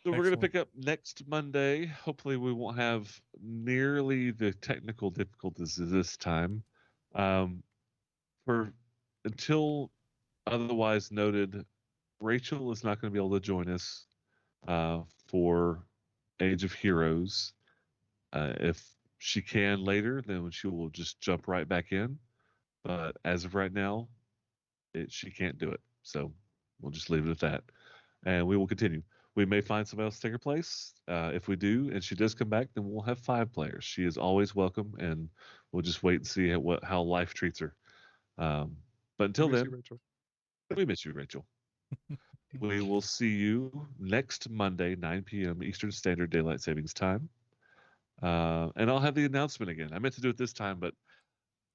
So we're going to Excellent. pick up next Monday. Hopefully, we won't have nearly the technical difficulties this time. Until otherwise noted, Rachel is not going to be able to join us for Age of Heroes. If she can later, then she will just jump right back in. But as of right now, she can't do it. So we'll just leave it at that. And we will continue. We may find somebody else to take her place. If we do, and she does come back, then we'll have 5 players. She is always welcome, and we'll just wait and see how life treats her. But until Miss you, then, Rachel. we miss you, Rachel. We will see you next Monday, 9 p.m. Eastern Standard Daylight Savings Time. And I'll have the announcement again. I meant to do it this time, but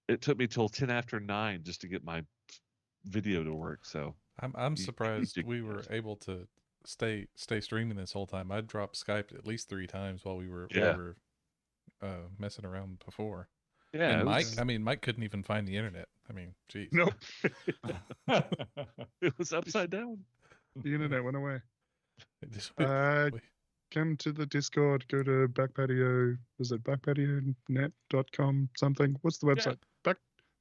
it took me till 10 after 9 just to get my video to work. So I'm surprised you- we were able to stay streaming this whole time. I dropped Skype at least 3 times while we were messing around before. yeah, And it Mike, was, I mean, Mike couldn't even find the internet. I mean, geez. Nope. it was upside down. The internet went away. It just- Uh, we- come to the Discord. Go to backpatio. Is it backpationet.com something? What's the website?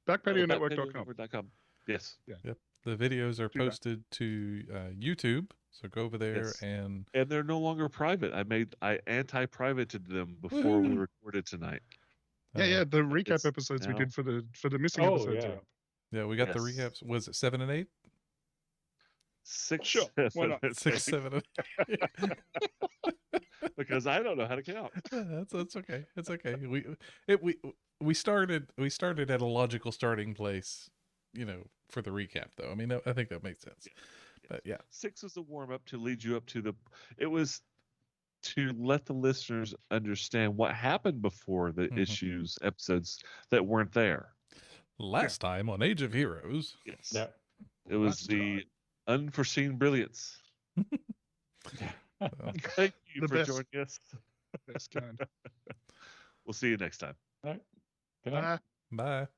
Backpationetwork.com. Backpationetwork.com. Yes. Yep. The videos are Do that. posted to YouTube, so go over there Yes. and And they're no longer private. I anti-privated them before we Woohoo. recorded tonight. Yeah, the recap It's episodes we now- did for the missing Oh, episodes. yeah. Are up. yeah, we got the Yes. recaps. Was it 7 and 8? 6, Sure, why not? 7, 6, 7, and because I don't know how to count. that's okay. It's okay. We started at a logical starting place, for the recap though. I mean, I think that makes sense. But yeah. 6 was the warm up to lead you up to the. It was to let the listeners understand what happened before the Mhm. issues episodes that weren't there. Last time on Age of Heroes. Yes. Yeah. It was Last the unforeseen brilliance. Thank you The for best. joining us. Best kind. We'll see you next time. All right. Good night. Bye. Bye.